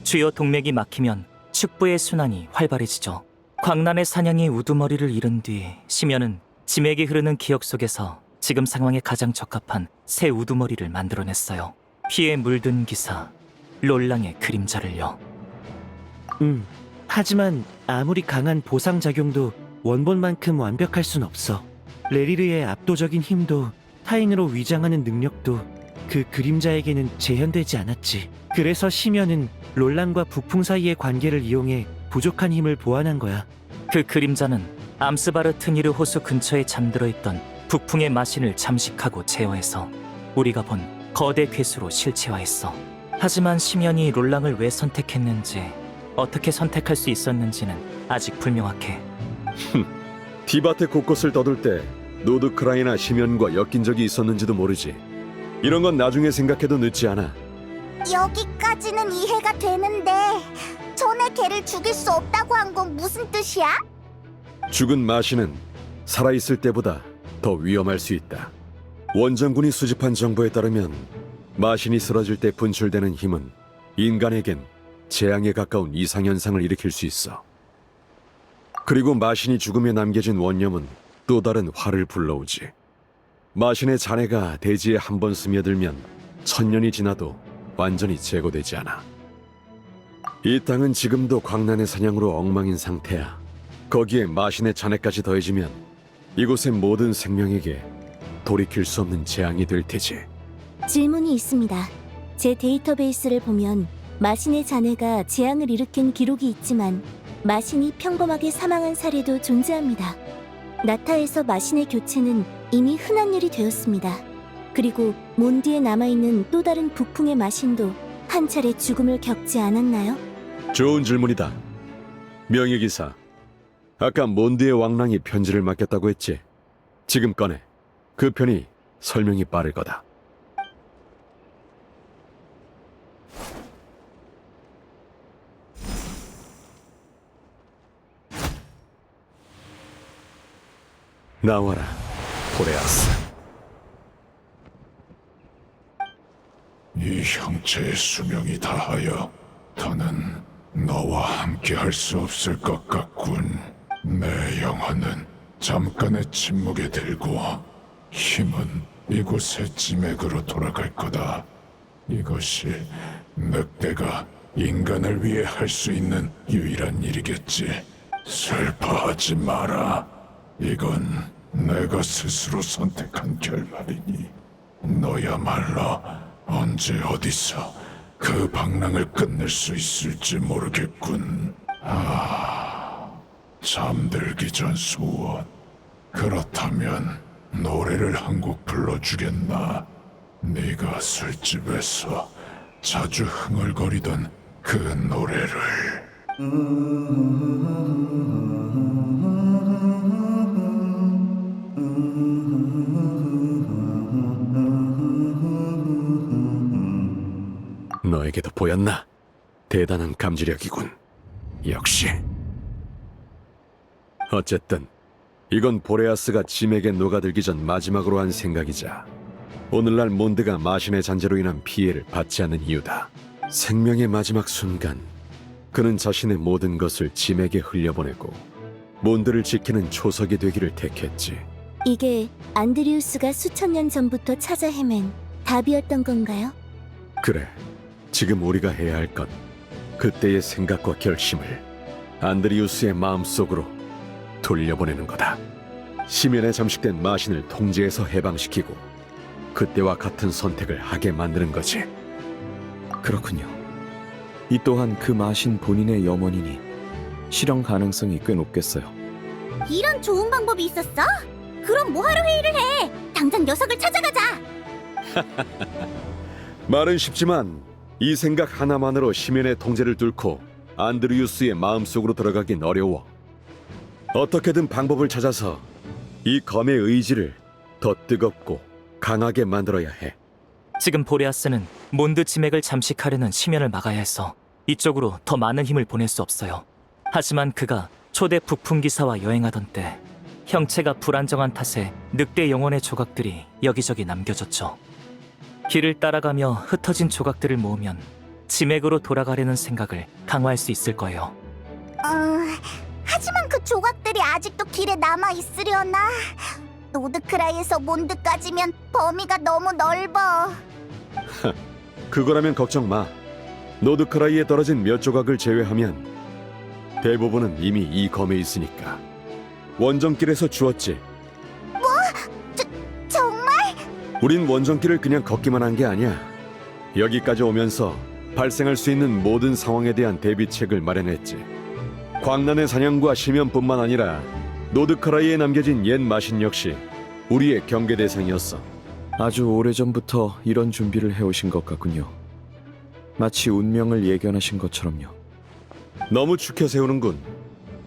S15: 주요 동맥이 막히면 축부의 순환이 활발해지죠. 광란의 사냥이 우두머리를 잃은 뒤 심연은 지맥이 흐르는 기억 속에서 지금 상황에 가장 적합한 새 우두머리를 만들어냈어요. 피에 물든 기사, 롤랑의 그림자를요.
S16: 하지만 아무리 강한 보상작용도 원본만큼 완벽할 순 없어. 레리르의 압도적인 힘도 타인으로 위장하는 능력도 그 그림자에게는 재현되지 않았지. 그래서 심연은 롤랑과 북풍 사이의 관계를 이용해 부족한 힘을 보완한 거야.
S15: 그 그림자는 암스바르 트니르 호수 근처에 잠들어 있던 북풍의 마신을 잠식하고 제어해서 우리가 본 거대 괴수로 실체화했어. 하지만 심연이 롤랑을 왜 선택했는지, 어떻게 선택할 수 있었는지는 아직 불명확해.
S5: 디바테 곳곳을 떠돌 때 노드크라이나 심연과 엮인 적이 있었는지도 모르지. 이런 건 나중에 생각해도 늦지 않아.
S3: 여기까지는 이해가 되는데 전에 걔를 죽일 수 없다고 한 건 무슨 뜻이야?
S5: 죽은 마신은 살아있을 때보다 더 위험할 수 있다. 원정군이 수집한 정보에 따르면 마신이 쓰러질 때 분출되는 힘은 인간에겐 재앙에 가까운 이상현상을 일으킬 수 있어. 그리고 마신이 죽음에 남겨진 원념은 또 다른 화를 불러오지. 마신의 잔해가 대지에 한 번 스며들면 1000년이 지나도 완전히 제거되지 않아. 이 땅은 지금도 광란의 사냥으로 엉망인 상태야. 거기에 마신의 잔해까지 더해지면 이곳의 모든 생명에게 돌이킬 수 없는 재앙이 될 테지.
S3: 질문이 있습니다. 제 데이터베이스를 보면 마신의 잔해가 재앙을 일으킨 기록이 있지만 마신이 평범하게 사망한 사례도 존재합니다. 나타에서 마신의 교체는 이미 흔한 일이 되었습니다. 그리고 몬드에 남아있는 또 다른 북풍의 마신도 한 차례 죽음을 겪지 않았나요?
S5: 좋은 질문이다. 명예기사, 아까 몬드의 왕랑이 편지를 맡겼다고 했지? 지금 꺼내. 그 편이 설명이 빠를 거다. 나와라, 보레아스.
S12: 이 형체의 수명이 다하여 더는 너와 함께 할 수 없을 것 같군. 내 영혼은 잠깐의 침묵에 들고 힘은 이곳의 지맥으로 돌아갈 거다. 이것이 늑대가 인간을 위해 할 수 있는 유일한 일이겠지. 슬퍼하지 마라. 이건 내가 스스로 선택한 결말이니 너야말로 언제 어디서 그 방랑을 끝낼 수 있을지 모르겠군. 잠들기 전 소원. 그렇다면 노래를 한 곡 불러주겠나? 네가 술집에서 자주 흥얼거리던 그 노래를.
S5: 너에게도 보였나? 대단한 감지력이군. 역시. 어쨌든 이건 보레아스가 짐에게 녹아들기 전 마지막으로 한 생각이자 오늘날 몬드가 마신의 잔재로 인한 피해를 받지 않는 이유다. 생명의 마지막 순간 그는 자신의 모든 것을 짐에게 흘려보내고 몬드를 지키는 초석이 되기를 택했지.
S3: 이게 안드리우스가 수천 년 전부터 찾아 헤맨 답이었던 건가요?
S5: 그래. 지금 우리가 해야 할 건 그때의 생각과 결심을 안드리우스의 마음속으로 돌려보내는 거다. 심연에 잠식된 마신을 통제해서 해방시키고 그때와 같은 선택을 하게 만드는 거지.
S14: 그렇군요. 이 또한 그 마신 본인의 염원이니 실현 가능성이 꽤 높겠어요.
S3: 이런 좋은 방법이 있었어? 그럼 뭐하러 회의를 해? 당장 녀석을 찾아가자.
S5: 말은 쉽지만 이 생각 하나만으로 심연의 통제를 뚫고 안드리우스의 마음속으로 들어가긴 어려워. 어떻게든 방법을 찾아서 이 검의 의지를 더 뜨겁고 강하게 만들어야 해.
S15: 지금 보레아스는 몬드 지맥을 잠식하려는 심연을 막아야 해서 이쪽으로 더 많은 힘을 보낼 수 없어요. 하지만 그가 초대 북풍 기사와 여행하던 때 형체가 불안정한 탓에 늑대 영혼의 조각들이 여기저기 남겨졌죠. 길을 따라가며 흩어진 조각들을 모으면 지맥으로 돌아가려는 생각을 강화할 수 있을 거예요.
S3: 하지만 그 조각들이 아직도 길에 남아 있으려나? 노드크라이에서 몬드까지면 범위가 너무 넓어.
S5: 그거라면 걱정 마. 노드크라이에 떨어진 몇 조각을 제외하면 대부분은 이미 이 검에 있으니까. 원정길에서 주웠지.
S3: 뭐? 정말?
S5: 우린 원정길을 그냥 걷기만 한 게 아니야. 여기까지 오면서 발생할 수 있는 모든 상황에 대한 대비책을 마련했지. 광란의 사냥과 심연뿐만 아니라 노드크라이에 남겨진 옛 마신 역시 우리의 경계 대상이었어.
S14: 아주 오래전부터 이런 준비를 해오신 것 같군요. 마치 운명을 예견하신 것처럼요.
S5: 너무 축혀 세우는군.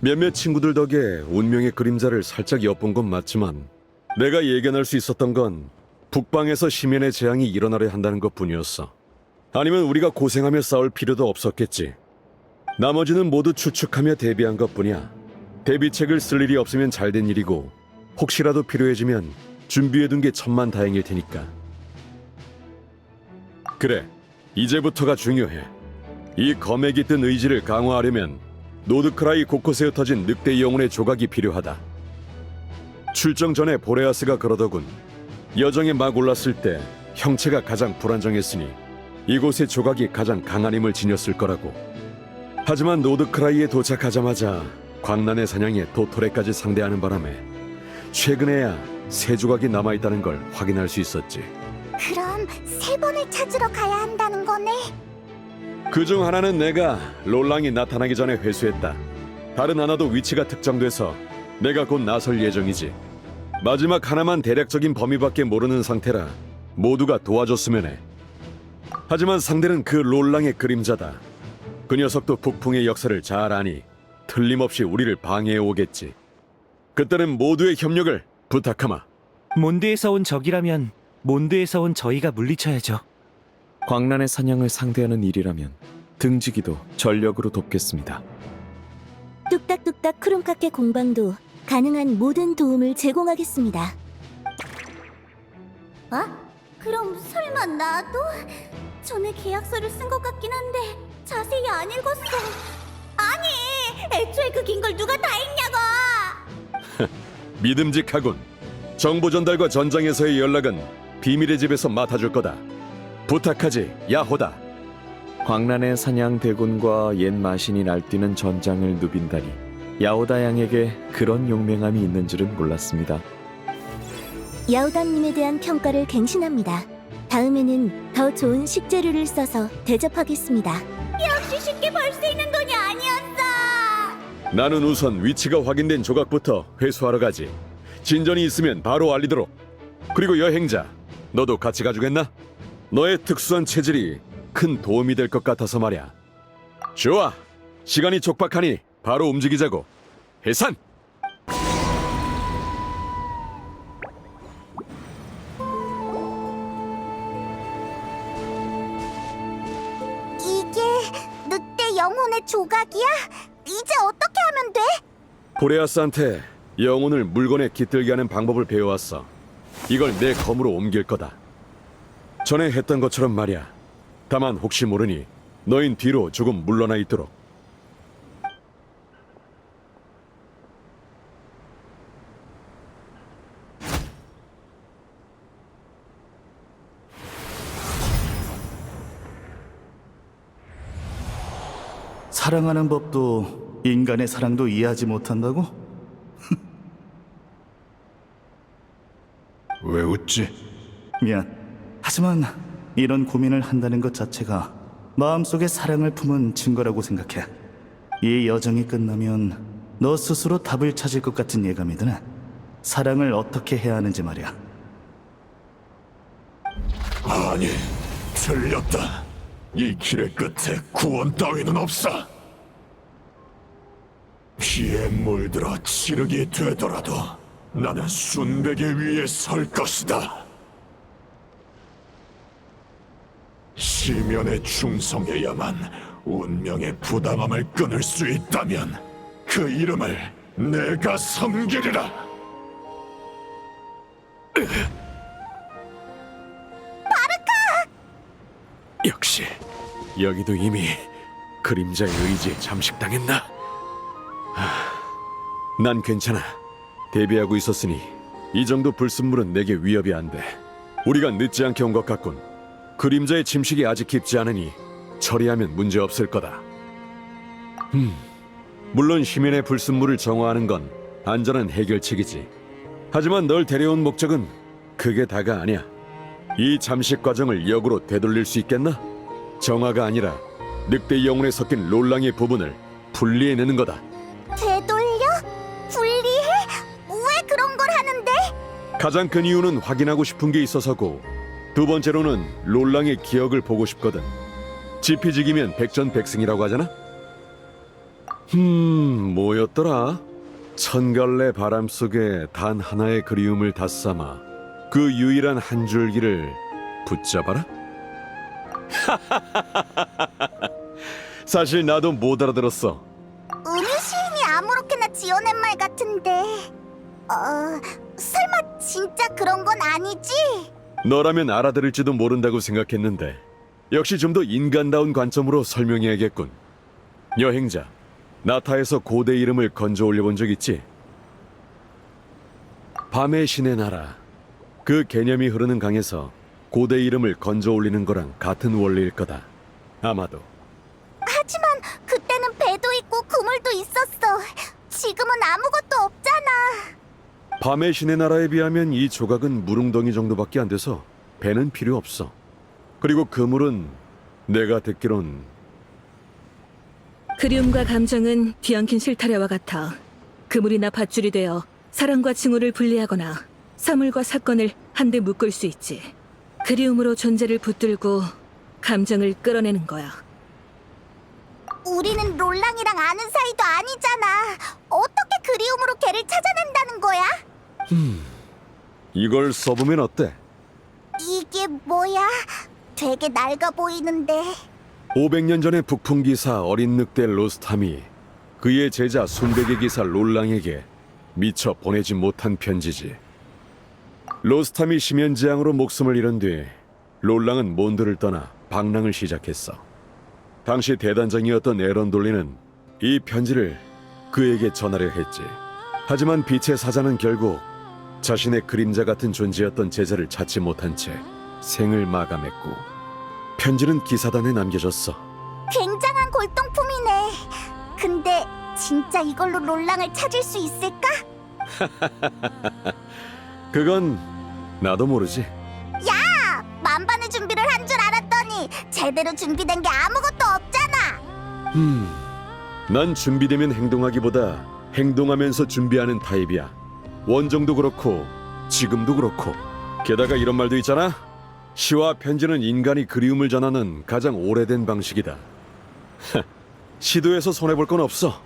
S5: 몇몇 친구들 덕에 운명의 그림자를 살짝 엿본 건 맞지만 내가 예견할 수 있었던 건 북방에서 심연의 재앙이 일어나려 한다는 것뿐이었어. 아니면 우리가 고생하며 싸울 필요도 없었겠지. 나머지는 모두 추측하며 대비한 것뿐이야. 대비책을 쓸 일이 없으면 잘된 일이고 혹시라도 필요해지면 준비해둔 게 천만다행일 테니까. 그래, 이제부터가 중요해. 이 검에 깃든 의지를 강화하려면 노드크라이 곳곳에 흩어진 늑대 영혼의 조각이 필요하다. 출정 전에 보레아스가 그러더군. 여정에 막 올랐을 때 형체가 가장 불안정했으니 이곳의 조각이 가장 강한 힘을 지녔을 거라고. 하지만 노드크라이에 도착하자마자 광란의 사냥에 도토레까지 상대하는 바람에 최근에야 세 조각이 남아있다는 걸 확인할 수 있었지.
S3: 그럼 3번을 찾으러 가야 한다는 거네?
S5: 그중 하나는 내가 롤랑이 나타나기 전에 회수했다. 다른 하나도 위치가 특정돼서 내가 곧 나설 예정이지. 마지막 하나만 대략적인 범위밖에 모르는 상태라 모두가 도와줬으면 해. 하지만 상대는 그 롤랑의 그림자다. 그 녀석도 북풍의 역사를 잘 아니 틀림없이 우리를 방해해 오겠지. 그때는 모두의 협력을 부탁하마.
S16: 몬드에서 온 적이라면 몬드에서 온 저희가 물리쳐야죠.
S14: 광란의 사냥을 상대하는 일이라면 등지기도 전력으로 돕겠습니다.
S3: 뚝딱뚝딱 크롬카케 공방도 가능한 모든 도움을 제공하겠습니다. 그럼 설마 나도? 전에 계약서를 쓴 것 같긴 한데 자세히 안 읽었어. 아니, 애초에 그 긴 걸 누가 다 읽냐고!
S5: 믿음직하군. 정보 전달과 전장에서의 연락은 비밀의 집에서 맡아줄 거다. 부탁하지, 야호다.
S14: 광란의 사냥 대군과 옛 마신이 날뛰는 전장을 누빈다니 야오다 양에게 그런 용맹함이 있는 줄은 몰랐습니다.
S3: 야우담님에 대한 평가를 갱신합니다. 다음에는 더 좋은 식재료를 써서 대접하겠습니다. 역시 쉽게 벌 수 있는 돈이 아니었어!
S5: 나는 우선 위치가 확인된 조각부터 회수하러 가지. 진전이 있으면 바로 알리도록. 그리고 여행자, 너도 같이 가주겠나? 너의 특수한 체질이 큰 도움이 될 것 같아서 말이야. 좋아, 시간이 촉박하니 바로 움직이자고. 해산!
S3: 이게 늑대 영혼의 조각이야? 이제 어떻게 하면 돼?
S5: 보레아스한테 영혼을 물건에 깃들게 하는 방법을 배워왔어. 이걸 내 검으로 옮길 거다. 전에 했던 것처럼 말이야. 다만 혹시 모르니 너흰 뒤로 조금 물러나 있도록.
S9: 사랑하는 법도 인간의 사랑도 이해하지 못한다고?
S12: 왜 웃지?
S9: 미안. 하지만 이런 고민을 한다는 것 자체가 마음속에 사랑을 품은 증거라고 생각해. 이 여정이 끝나면 너 스스로 답을 찾을 것 같은 예감이 드네. 사랑을 어떻게 해야 하는지 말이야.
S12: 아니, 틀렸다. 이 길의 끝에 구원 따위는 없어. 피에 물들어 치르게 되더라도 나는 순백의 위에 설 것이다. 시면에 충성해야만 운명의 부당함을 끊을 수 있다면 그 이름을 내가 섬기리라.
S5: 역시 여기도 이미 그림자의 의지에 잠식당했나? 난 괜찮아. 대비하고 있었으니 이 정도 불순물은 내게 위협이 안 돼. 우리가 늦지 않게 온 것 같군. 그림자의 침식이 아직 깊지 않으니 처리하면 문제 없을 거다. 물론 시민의 불순물을 정화하는 건 안전한 해결책이지. 하지만 널 데려온 목적은 그게 다가 아니야. 이 잠식 과정을 역으로 되돌릴 수 있겠나? 정화가 아니라 늑대 영혼에 섞인 롤랑의 부분을 분리해내는 거다.
S3: 되돌려? 분리해? 왜 그런 걸 하는데?
S5: 가장 큰 이유는 확인하고 싶은 게 있어서고, 두 번째로는 롤랑의 기억을 보고 싶거든. 지피지기면 백전백승이라고 하잖아? 뭐였더라? 천갈래 바람 속에 단 하나의 그리움을 다 삼아 그 유일한 한 줄기를 붙잡아라? 사실 나도 못 알아들었어.
S3: 은유 시인이 아무렇게나 지어낸 말 같은데 설마 진짜 그런 건 아니지?
S5: 너라면 알아들을지도 모른다고 생각했는데 역시 좀 더 인간다운 관점으로 설명해야겠군. 여행자, 나타에서 고대 이름을 건져 올려본 적 있지? 밤의 신의 나라, 그 개념이 흐르는 강에서 고대 이름을 건져 올리는 거랑 같은 원리일 거다. 아마도.
S3: 하지만 그때는 배도 있고 그물도 있었어. 지금은 아무것도 없잖아.
S5: 밤의 신의 나라에 비하면 이 조각은 무릉덩이 정도밖에 안 돼서 배는 필요 없어. 그리고 그물은 내가 듣기론
S17: 그리움과 감정은 뒤엉킨 실타래와 같아 그물이나 밧줄이 되어 사랑과 징후를 분리하거나 사물과 사건을 한데 묶을 수 있지. 그리움으로 존재를 붙들고 감정을 끌어내는 거야.
S3: 우리는 롤랑이랑 아는 사이도 아니잖아. 어떻게 그리움으로 걔를 찾아낸다는 거야?
S5: 이걸 써보면 어때?
S3: 이게 뭐야? 되게 낡아 보이는데.
S5: 500년 전의 북풍기사 어린 늑대 로스탐이 그의 제자 순백의 기사 롤랑에게 미처 보내지 못한 편지지. 로스탐이 심연재앙으로 목숨을 잃은 뒤 롤랑은 몬드를 떠나 방랑을 시작했어. 당시 대단장이었던 에런돌리는 이 편지를 그에게 전하려 했지. 하지만 빛의 사자는 결국 자신의 그림자 같은 존재였던 제자를 찾지 못한 채 생을 마감했고, 편지는 기사단에 남겨졌어.
S3: 굉장한 골동품이네. 근데 진짜 이걸로 롤랑을 찾을 수 있을까?
S5: 그건 나도 모르지.
S3: 야! 만반의 준비를 한 줄 알았더니 제대로 준비된 게 아무것도 없잖아.
S5: 난 준비되면 행동하기보다 행동하면서 준비하는 타입이야. 원정도 그렇고 지금도 그렇고. 게다가 이런 말도 있잖아. 시와 편지는 인간이 그리움을 전하는 가장 오래된 방식이다. 시도해서 손해볼 건 없어.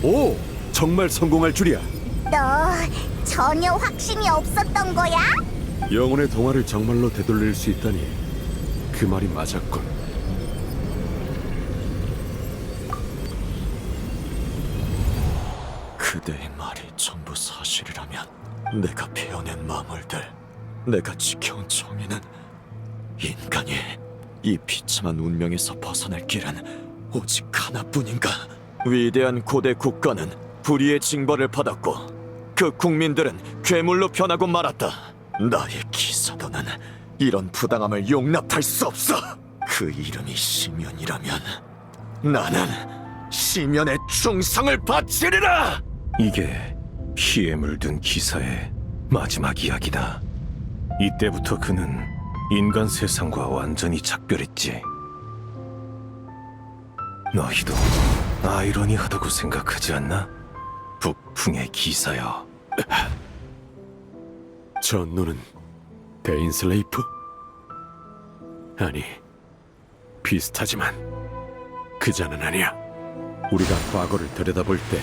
S5: 오! 정말 성공할 줄이야.
S3: 너 전혀 확신이 없었던 거야?
S5: 영혼의 동화를 정말로 되돌릴 수 있다니 그 말이 맞았군.
S9: 그대의 말이 전부 사실이라면 내가 베어낸 마물들, 내가 지켜온 정의는 인간이 이 비참한 운명에서 벗어날 길은 오직 하나뿐인가? 위대한 고대 국가는 불의의 징벌을 받았고 그 국민들은 괴물로 변하고 말았다. 나의 기사도는 이런 부당함을 용납할 수 없어. 그 이름이 시면이라면 나는 시면의 충성을 바치리라.
S6: 이게 피에 물든 기사의 마지막 이야기다. 이때부터 그는 인간 세상과 완전히 작별했지. 너희도 아이러니하다고 생각하지 않나? 북풍의 기사여.
S5: 전노는 데인슬레이프? 아니, 비슷하지만 그자는 아니야. 우리가 과거를 들여다볼 때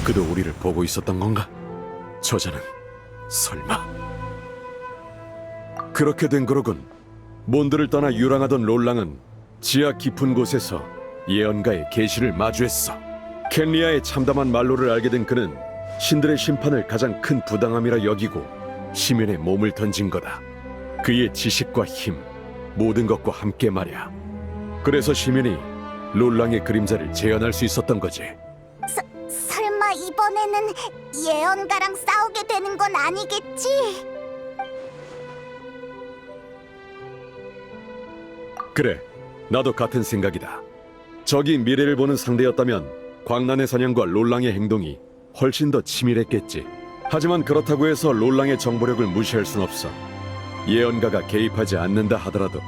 S5: 그도 우리를 보고 있었던 건가? 저자는 설마 그렇게 된 거로군. 몬드를 떠나 유랑하던 롤랑은 지하 깊은 곳에서 예언가의 계시를 마주했어. 켄리아의 참담한 말로를 알게 된 그는 신들의 심판을 가장 큰 부당함이라 여기고 시면에 몸을 던진 거다. 그의 지식과 힘, 모든 것과 함께 말이야. 그래서 시면이 롤랑의 그림자를 재현할 수 있었던 거지.
S3: 설마 이번에는 예언가랑 싸우게 되는 건 아니겠지?
S5: 그래, 나도 같은 생각이다. 적이 미래를 보는 상대였다면 광란의 사냥과 롤랑의 행동이 훨씬 더 치밀했겠지. 하지만 그렇다고 해서 롤랑의 정보력을 무시할 순 없어. 예언가가 개입하지 않는다 하더라도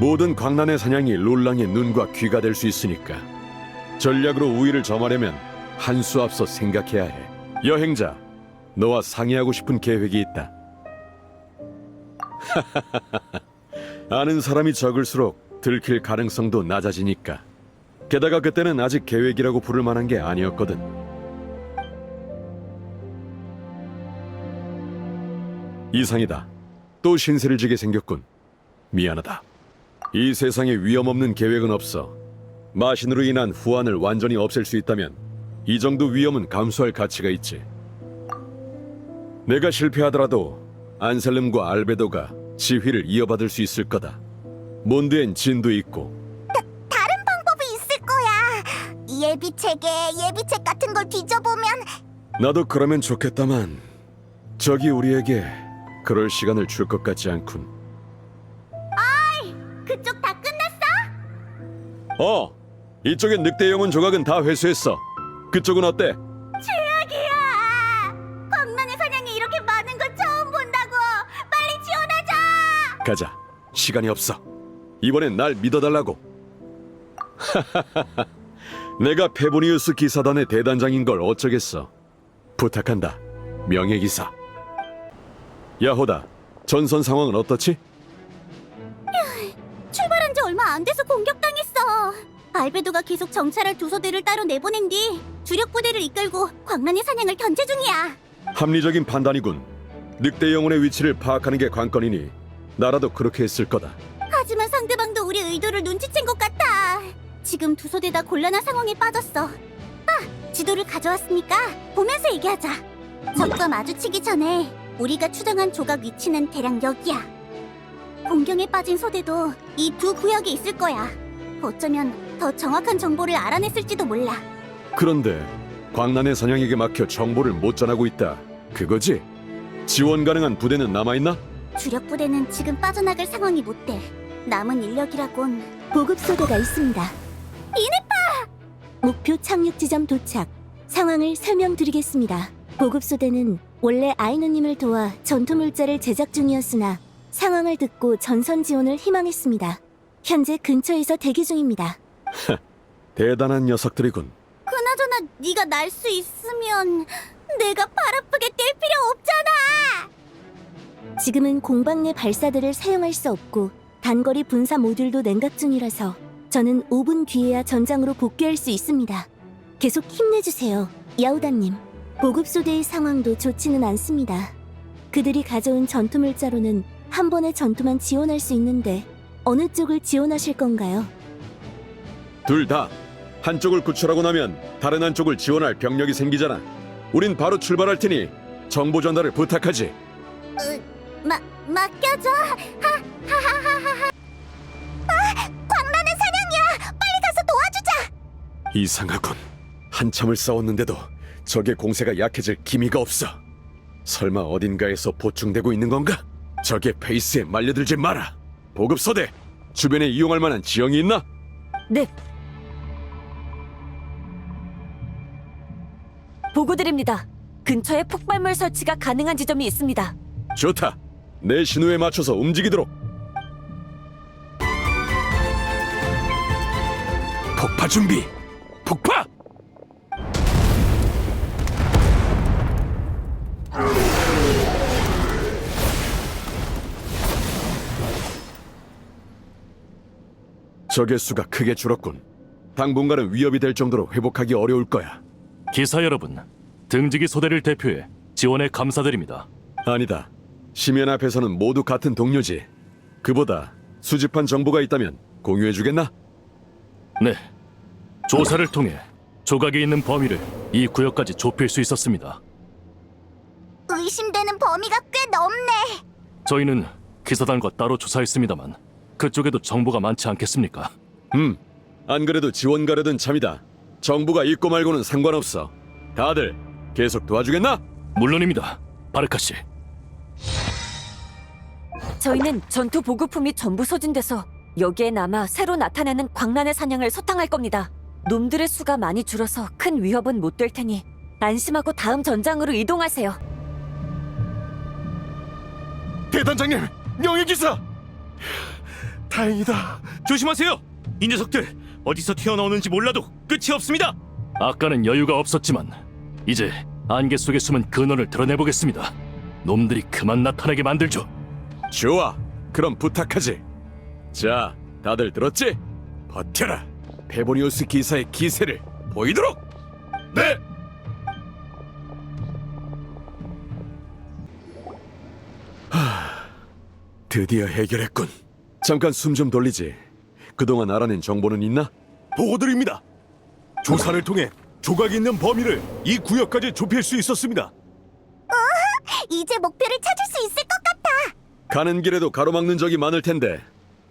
S5: 모든 광란의 사냥이 롤랑의 눈과 귀가 될 수 있으니까 전략으로 우위를 점하려면 한 수 앞서 생각해야 해. 여행자, 너와 상의하고 싶은 계획이 있다. 아는 사람이 적을수록 들킬 가능성도 낮아지니까. 게다가 그때는 아직 계획이라고 부를 만한 게 아니었거든. 이상이다. 또 신세를 지게 생겼군. 미안하다. 이 세상에 위험 없는 계획은 없어. 마신으로 인한 후환을 완전히 없앨 수 있다면 이 정도 위험은 감수할 가치가 있지. 내가 실패하더라도 안셀름과 알베도가 지휘를 이어받을 수 있을 거다. 몬드엔 진도 있고.
S3: 다른 방법이 있을 거야. 예비책 같은 걸 뒤져보면.
S5: 나도 그러면 좋겠다만 적이 우리에게 그럴 시간을 줄 것 같지 않군.
S3: 어이, 그쪽 다 끝났어?
S5: 이쪽엔 늑대 영혼 조각은 다 회수했어. 그쪽은 어때?
S3: 최악이야. 광란의 사냥이 이렇게 많은 걸 처음 본다고. 빨리 지원하자.
S5: 가자. 시간이 없어. 이번엔 날 믿어달라고. 내가 페보니우스 기사단의 대단장인 걸 어쩌겠어. 부탁한다. 명예기사. 야호다. 전선 상황은 어떻지?
S3: 출발한 지 얼마 안 돼서 공격당했어. 알베도가 계속 정찰할 두 소대를 따로 내보낸 뒤 주력 부대를 이끌고 광란의 사냥을 견제 중이야.
S5: 합리적인 판단이군. 늑대 영혼의 위치를 파악하는 게 관건이니 나라도 그렇게 했을 거다.
S3: 하지만 상대방도 우리 의도를 눈치챈 것 같아. 지금 두 소대 다 곤란한 상황에 빠졌어. 지도를 가져왔으니까 보면서 얘기하자. 적과 마주치기 전에 우리가 추정한 조각 위치는 대략 여기야. 공경에 빠진 소대도 이 두 구역에 있을 거야. 어쩌면 더 정확한 정보를 알아냈을지도 몰라.
S5: 그런데 광란의 사냥에게 막혀 정보를 못 전하고 있다. 그거지? 지원 가능한 부대는 남아있나?
S3: 주력 부대는 지금 빠져나갈 상황이 못 돼. 남은 인력이라곤 보급소대가 있습니다. 이네파! 목표 착륙 지점 도착. 상황을 설명드리겠습니다. 보급소대는 원래 아이누님을 도와 전투물자를 제작 중이었으나 상황을 듣고 전선 지원을 희망했습니다. 현재 근처에서 대기 중입니다.
S5: 대단한 녀석들이군.
S3: 그나저나 네가 날 수 있으면 내가 팔 아프게 뛸 필요 없잖아. 지금은 공방 내 발사대를 사용할 수 없고 단거리 분사 모듈도 냉각 중이라서 저는 5분 뒤에야 전장으로 복귀할 수 있습니다. 계속 힘내주세요, 야우다님. 보급소대의 상황도 좋지는 않습니다. 그들이 가져온 전투물자로는 한 번의 전투만 지원할 수 있는데 어느 쪽을 지원하실 건가요?
S5: 둘 다. 한쪽을 구출하고 나면 다른 한쪽을 지원할 병력이 생기잖아. 우린 바로 출발할 테니 정보 전달을 부탁하지.
S3: 맡겨줘. 하하하하하. 광란의 사냥이야. 빨리 가서 도와주자.
S5: 이상하군. 한참을 싸웠는데도 적의 공세가 약해질 기미가 없어. 설마 어딘가에서 보충되고 있는 건가? 적의 페이스에 말려들지 마라. 보급소대, 주변에 이용할 만한 지형이 있나?
S10: 네. 보고드립니다. 근처에 폭발물 설치가 가능한 지점이 있습니다.
S5: 좋다. 내 신호에 맞춰서 움직이도록.
S1: 폭파 준비. 폭파!
S5: 적의 수가 크게 줄었군. 당분간은 위협이 될 정도로 회복하기 어려울 거야.
S18: 기사 여러분, 등지기 소대를 대표해 지원에 감사드립니다.
S5: 아니다. 시면 앞에서는 모두 같은 동료지. 그보다 수집한 정보가 있다면 공유해주겠나?
S18: 네, 조사를 통해 조각이 있는 범위를 이 구역까지 좁힐 수 있었습니다.
S3: 의심되는 범위가 꽤 넓네.
S18: 저희는 기사단과 따로 조사했습니다만 그쪽에도 정보가 많지 않겠습니까?
S5: 안 그래도 지원 가려던 참이다. 정보가 있고 말고는 상관없어. 다들 계속 도와주겠나?
S18: 물론입니다, 바르카 씨.
S10: 저희는 전투 보급품이 전부 소진돼서 여기에 남아 새로 나타나는 광란의 사냥을 소탕할 겁니다. 놈들의 수가 많이 줄어서 큰 위협은 못 될 테니 안심하고 다음 전장으로 이동하세요.
S1: 대단장님, 명예기사! 다행이다. 조심하세요. 이 녀석들 어디서 튀어나오는지 몰라도 끝이 없습니다.
S18: 아까는 여유가 없었지만 이제 안개 속에 숨은 근원을 드러내보겠습니다. 놈들이 그만 나타나게 만들죠.
S5: 좋아. 그럼 부탁하지. 자, 다들 들었지? 버텨라. 페보니우스 기사의 기세를 보이도록. 네. 드디어 해결했군. 잠깐 숨 좀 돌리지. 그동안 알아낸 정보는 있나?
S6: 보고드립니다. 조사를 통해 조각이 있는 범위를 이 구역까지 좁힐 수 있었습니다.
S3: 이제 목표를 찾을 수 있을 것 같아.
S5: 가는 길에도 가로막는 적이 많을 텐데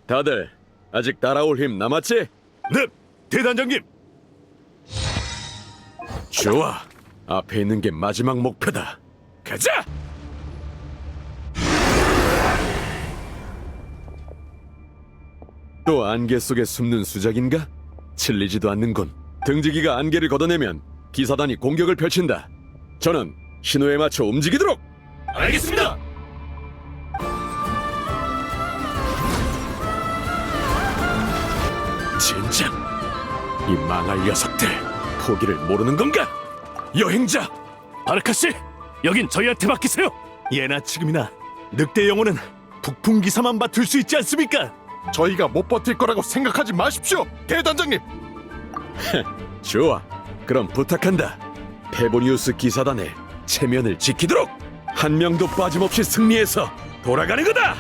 S5: 다들 아직 따라올 힘 남았지?
S6: 네, 대단장님.
S5: 좋아. 앞에 있는 게 마지막 목표다. 가자! 또 안개 속에 숨는 수작인가? 칠리지도 않는군. 등지기가 안개를 걷어내면 기사단이 공격을 펼친다. 저는 신호에 맞춰 움직이도록!
S1: 알겠습니다.
S5: 진작 이 망할 녀석들 포기를 모르는 건가? 여행자!
S18: 바르카 씨, 여긴 저희한테 맡기세요.
S6: 예나 지금이나 늑대 영혼은 북풍 기사만 맡을 수 있지 않습니까?
S7: 저희가 못 버틸 거라고 생각하지 마십시오, 대단장님.
S5: 좋아. 그럼 부탁한다. 페보니우스 기사단의 체면을 지키도록 한 명도 빠짐없이 승리해서 돌아가는 거다.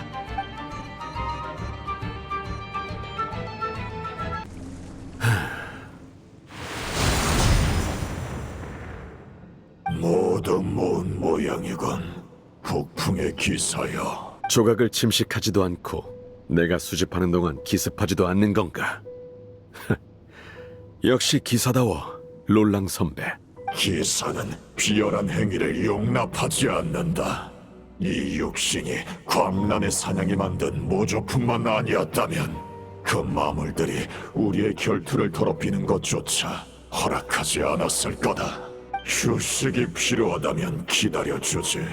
S12: 모두 뭔 모양이건 북풍의 기사여.
S5: 조각을 침식하지도 않고 내가 수집하는 동안 기습하지도 않는 건가? 역시 기사다워, 롤랑 선배.
S12: 기사는 비열한 행위를 용납하지 않는다. 이 육신이 광란의 사냥이 만든 모조품만 아니었다면 그 마물들이 우리의 결투를 더럽히는 것조차 허락하지 않았을 거다. 휴식이 필요하다면 기다려주지.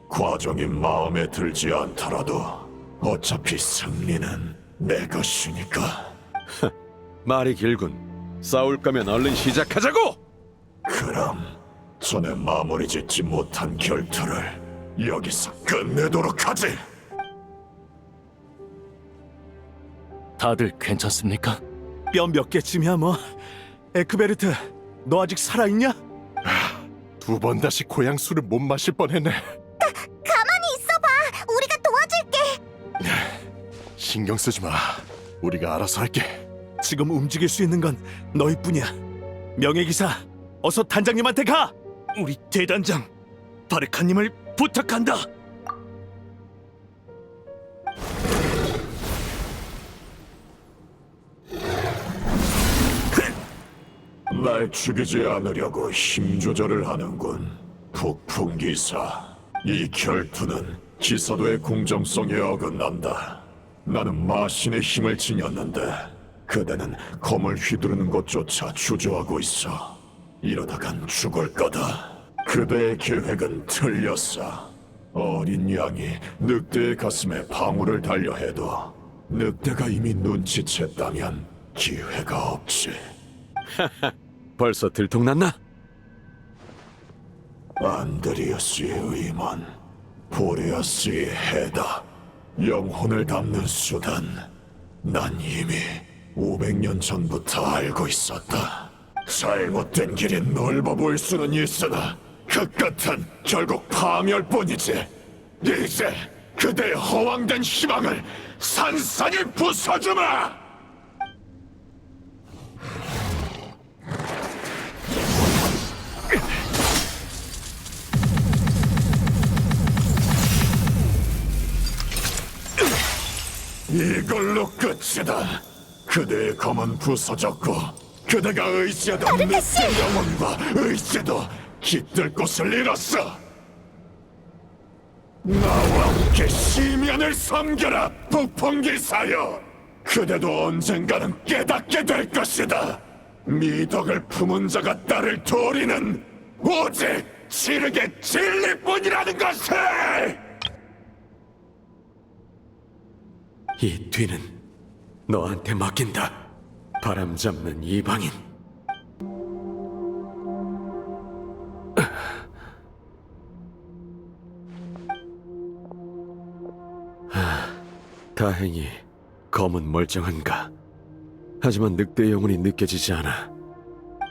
S12: 과정이 마음에 들지 않더라도 어차피 승리는 내 것이니까.
S5: 말이 길군. 싸울 거면 얼른 시작하자고!
S12: 그럼 전에 마무리 짓지 못한 결투를 여기서 끝내도록 하지.
S18: 다들 괜찮습니까?
S6: 뼈 몇 개쯤이야 뭐. 에크베르트, 너 아직 살아있냐?
S7: 두 번 다시 고향 술을 못 마실 뻔했네.
S3: 가만히 있어봐. 우리가 도와줄게.
S7: 신경 쓰지 마. 우리가 알아서 할게.
S6: 지금 움직일 수 있는 건 너희뿐이야. 명예기사, 어서 단장님한테 가! 우리 대단장, 바르카님을 부탁한다!
S12: 날 죽이지 않으려고 힘 조절을 하는군. 북풍기사. 이 결투는 기사도의 공정성에 어긋난다. 나는 마신의 힘을 지녔는데 그대는 검을 휘두르는 것조차 주저하고 있어. 이러다간 죽을 거다. 그대의 계획은 틀렸어. 어린 양이 늑대의 가슴에 방울을 달려 해도 늑대가 이미 눈치챘다면 기회가 없지.
S5: 벌써 들통났나?
S12: 안드리아스의 의만, 보레아스의 해다, 영혼을 담는 수단. 난 이미 500년 전부터 알고 있었다. 잘못된 길이 넓어 보일 수는 있으나 그 끝은 결국 파멸뿐이지. 이제 그대의 허황된 희망을 산산히 부숴주마! 이걸로 끝이다. 그대의 검은 부서졌고 그대가 의지하던 늑대 영혼과 의지도 깃들 곳을 잃었어. 나와 함께 시면을 섬겨라, 북풍기사여. 그대도 언젠가는 깨닫게 될 것이다. 미덕을 품은 자가 따를 도리는 오직 지르게 진리뿐이라는 것을!
S5: 이 뒤는 너한테 맡긴다. 바람 잡는 이방인. 다행히 검은 멀쩡한가. 하지만 늑대 영혼이 느껴지지 않아.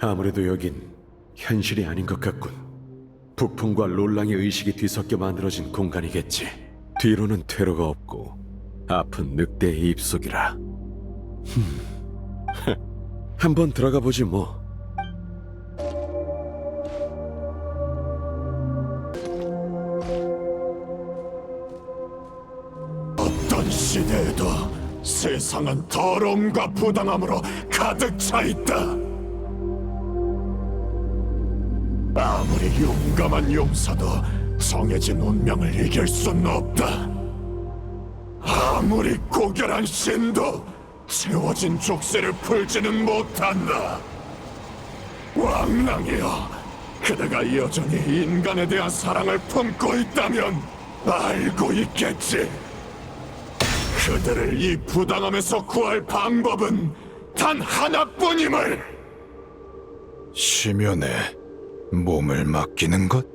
S5: 아무래도 여긴 현실이 아닌 것 같군. 북풍과 롤랑의 의식이 뒤섞여 만들어진 공간이겠지. 뒤로는 퇴로가 없고 아픈 늑대의 입속이라. 한번 들어가 보지 뭐.
S12: 어떤 시대에도 세상은 더러움과 부당함으로 가득 차 있다. 아무리 용감한 용사도 정해진 운명을 이길 수는 없다. 아무리 고결한 신도 채워진 족쇄를 풀지는 못한다. 왕랑이여, 그대가 여전히 인간에 대한 사랑을 품고 있다면 알고 있겠지. 그들을 이 부당함에서 구할 방법은 단 하나뿐임을.
S19: 시면에 몸을 맡기는 것?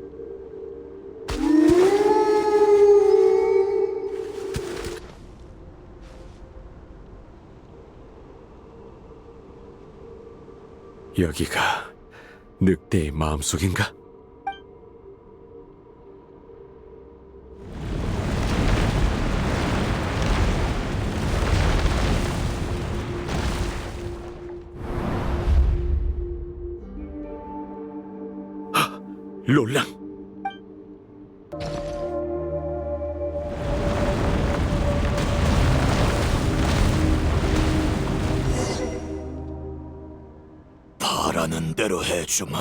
S5: 여기가 늑대의 마음속인가? 롤랑!
S12: 바라는 대로 해주마,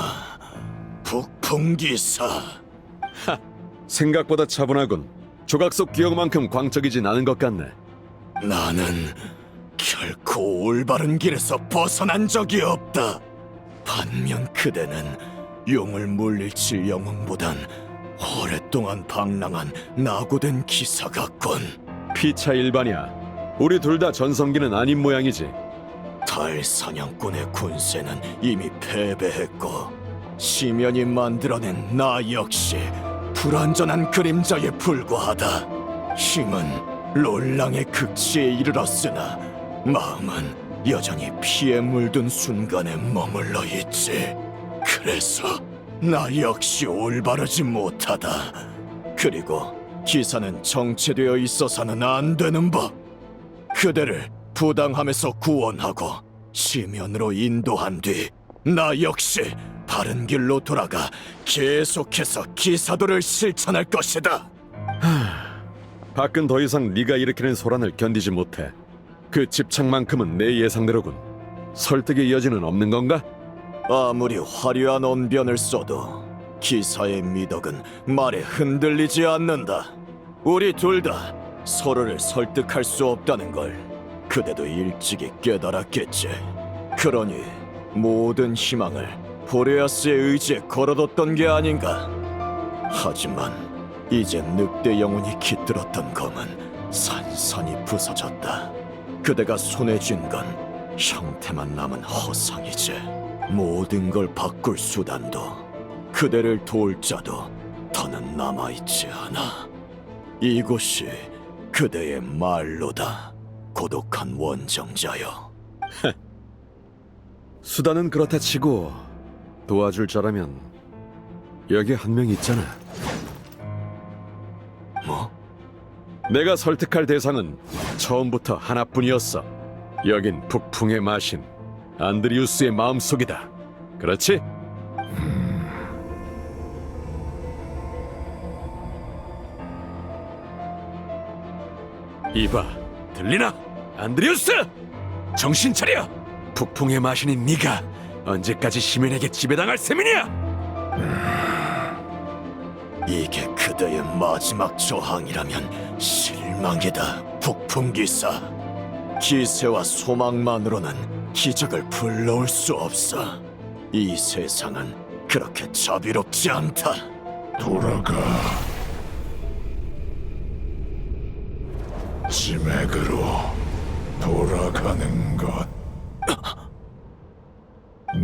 S12: 북풍기사.
S5: 하! 생각보다 차분하군. 조각 속 기억만큼 광적이진 않은 것 같네.
S12: 나는 결코 올바른 길에서 벗어난 적이 없다. 반면 그대는 용을 물리칠 영웅보단 오랫동안 방랑한 낙오된 기사 같군.
S5: 피차 일반이야. 우리 둘 다 전성기는 아닌 모양이지.
S12: 달 사냥꾼의 군세는 이미 패배했고 시면이 만들어낸 나 역시 불완전한 그림자에 불과하다. 힘은 롤랑의 극치에 이르렀으나 마음은 여전히 피에 물든 순간에 머물러 있지. 그래서 나 역시 올바르지 못하다. 그리고 기사는 정체되어 있어서는 안 되는 법. 그대를 부당함에서 구원하고 시면으로 인도한 뒤 나 역시 바른 길로 돌아가 계속해서 기사도를 실천할 것이다.
S5: 밖은 더 이상 네가 일으키는 소란을 견디지 못해. 그 집착만큼은 내 예상대로군. 설득의 여지는 없는 건가?
S12: 아무리 화려한 언변을 써도 기사의 미덕은 말에 흔들리지 않는다. 우리 둘 다 서로를 설득할 수 없다는 걸 그대도 일찍이 깨달았겠지. 그러니 모든 희망을 보레아스의 의지에 걸어뒀던 게 아닌가. 하지만 이제 늑대 영혼이 깃들었던 검은 산산이 부서졌다. 그대가 손에 쥔 건
S1: 형태만 남은 허상이지. 모든 걸 바꿀 수단도, 그대를 도울 자도 더는 남아있지 않아. 이곳이 그대의 말로다, 고독한 원정자여.
S5: 수단은 그렇다 치고 도와줄 자라면 여기 한 명 있잖아.
S1: 뭐?
S5: 내가 설득할 대상은 처음부터 하나뿐이었어. 여긴 북풍의 마신 안드리우스의 마음속이다. 그렇지? 이봐, 들리나? 안드리우스! 정신 차려! 북풍의 마신인 네가 언제까지 시민에게 지배당할 셈이냐?
S1: 이게 그대의 마지막 저항이라면 실망이다, 북풍기사. 기세와 소망만으로는 기적을 불러올 수 없어. 이 세상은 그렇게 자비롭지 않다.
S12: 돌아가. 지맥으로 돌아가는 것.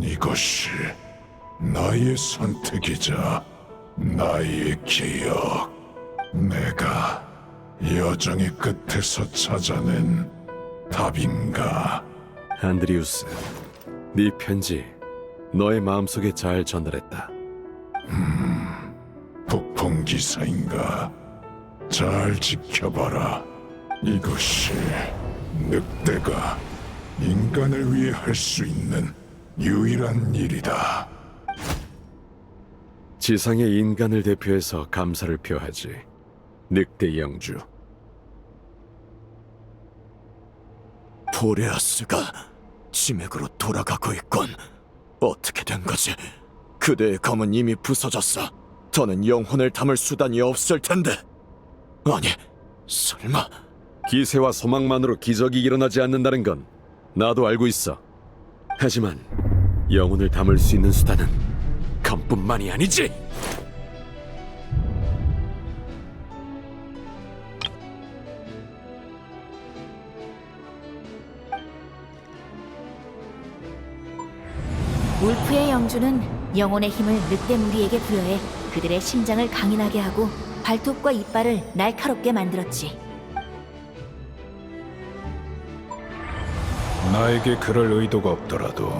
S12: 이것이 나의 선택이자 나의 기억. 내가 여정의 끝에서 찾아낸 답인가?
S5: 안드리우스, 네 편지 너의 마음속에 잘 전달했다.
S12: 북풍 기사인가? 잘 지켜봐라. 이것이 늑대가 인간을 위해 할 수 있는 유일한 일이다.
S5: 지상의 인간을 대표해서 감사를 표하지. 늑대 영주.
S1: 보레아스가 지맥으로 돌아가고 있건. 어떻게 된 거지? 그대의 검은 이미 부서졌어. 더는 영혼을 담을 수단이 없을 텐데. 아니, 설마...
S5: 기세와 소망만으로 기적이 일어나지 않는다는 건 나도 알고 있어. 하지만 영혼을 담을 수 있는 수단은 검뿐만이 아니지.
S2: 울프의 영주는 영혼의 힘을 늑대 무리에게 부여해 그들의 심장을 강인하게 하고 발톱과 이빨을 날카롭게 만들었지.
S19: 나에게 그럴 의도가 없더라도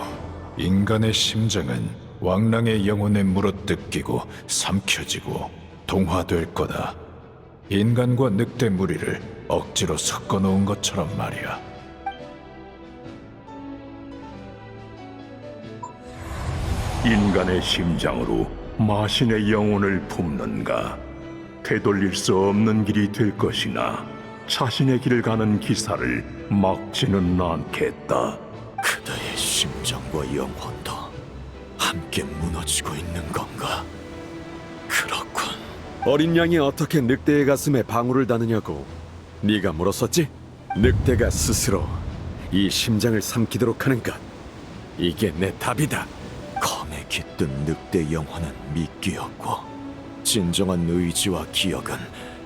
S19: 인간의 심장은 왕랑의 영혼에 물어뜯기고 삼켜지고 동화될 거다. 인간과 늑대 무리를 억지로 섞어 놓은 것처럼 말이야.
S12: 인간의 심장으로 마신의 영혼을 품는가? 되돌릴 수 없는 길이 될 것이나 자신의 길을 가는 기사를 막지는 않겠다.
S1: 그대의 심장과 영혼도 함께 무너지고 있는 건가? 그렇군.
S5: 어린 양이 어떻게 늑대의 가슴에 방울을 다느냐고 네가 물었었지? 늑대가 스스로 이 심장을 삼키도록 하는 것. 이게 내 답이다.
S1: 검에 깃든 늑대 영혼은 미끼였고 진정한 의지와 기억은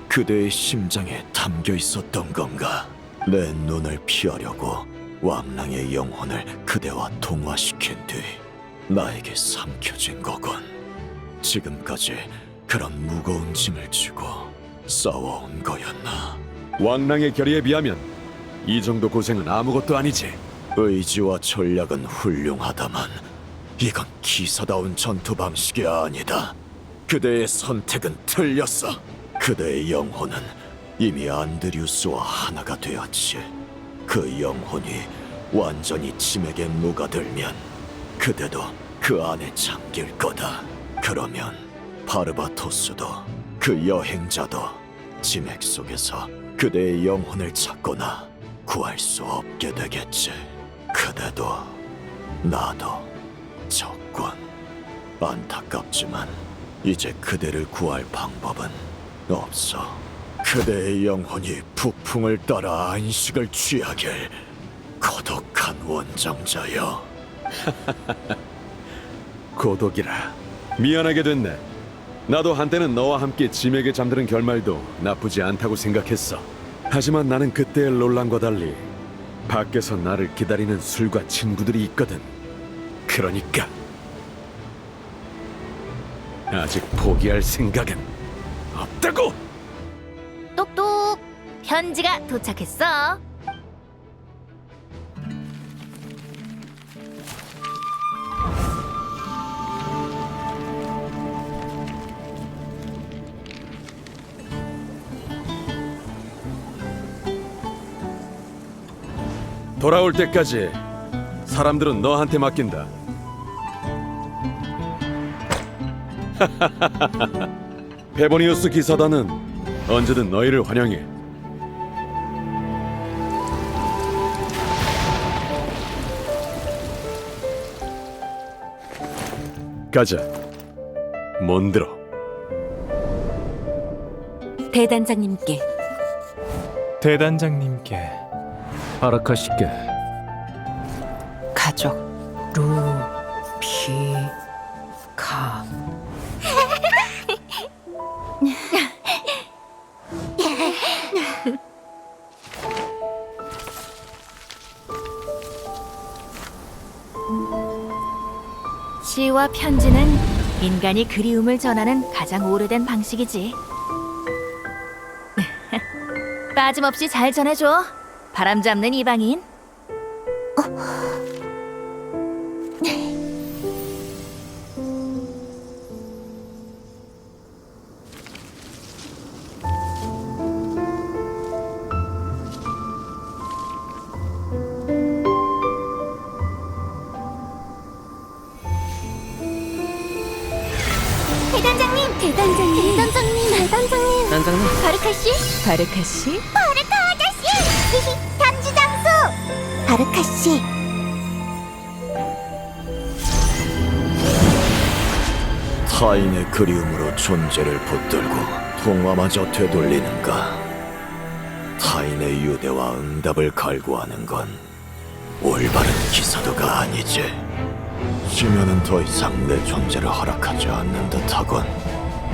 S1: 그대의 심장에 담겨 있었던 건가? 내 눈을 피하려고 왕랑의 영혼을 그대와 동화시킨 뒤 나에게 삼켜진 거군. 지금까지 그런 무거운 짐을 지고 싸워온 거였나?
S5: 왕랑의 결의에 비하면 이 정도 고생은 아무것도 아니지.
S1: 의지와 전략은 훌륭하다만 이건 기사다운 전투 방식이 아니다. 그대의 선택은 틀렸어. 그대의 영혼은 이미 안드리우스와 하나가 되었지. 그 영혼이 완전히 짐에게 녹아들면 그대도 그 안에 잠길 거다. 그러면 바르바토스도 그 여행자도 짐액 속에서 그대의 영혼을 찾거나 구할 수 없게 되겠지. 그대도 나도 적군. 안타깝지만 이제 그대를 구할 방법은 없어. 그대의 영혼이 북풍을 따라 안식을 취하길. 고독한 원정자여.
S5: 고독이라. 미안하게 됐네. 나도 한때는 너와 함께 짐에게 잠드는 결말도 나쁘지 않다고 생각했어. 하지만 나는 그때의 롤랑과 달리 밖에서 나를 기다리는 술과 친구들이 있거든. 그러니까 아직 포기할 생각은 없다고.
S2: 똑똑! 편지가 도착했어.
S5: 돌아올 때까지 사람들은 너한테 맡긴다. 페보니우스 기사단은 언제든 너희를 환영해. 가자, 몬드로.
S10: 대단장님께.
S8: 대단장님께.
S18: 아라카시께.
S11: 가족.
S13: 루피카.
S2: 시와 편지는 인간이 그리움을 전하는 가장 오래된 방식이지. 빠짐없이 잘 전해줘. 바람 잡는 이방인.
S3: 대단장님. 바르카 씨?
S2: 바르카 씨?
S3: 바르카 아저씨! 편지 장수! 바르카 씨.
S1: 타인의 그리움으로 존재를 붙들고 통화마저 되돌리는가? 타인의 유대와 응답을 갈구하는 건 올바른 기사도가 아니지. 지면은 더 이상 내 존재를 허락하지 않는 듯하군.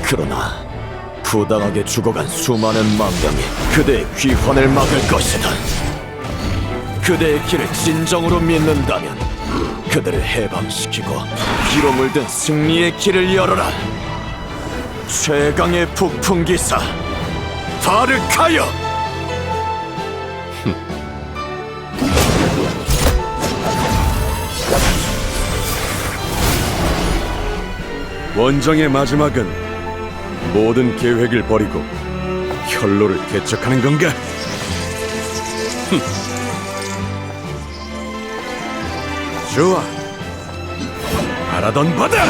S1: 그러나 부당하게 죽어간 수많은 망령이 그대의 귀환을 막을 것이다. 그대의 길을 진정으로 믿는다면 그들을 해방시키고 피로 물든 승리의 길을 열어라. 최강의 북풍기사 바르카여!
S5: 원정의 마지막은 모든 계획을 버리고 혈로를 개척하는 건가? 좋아, 바라던 바다!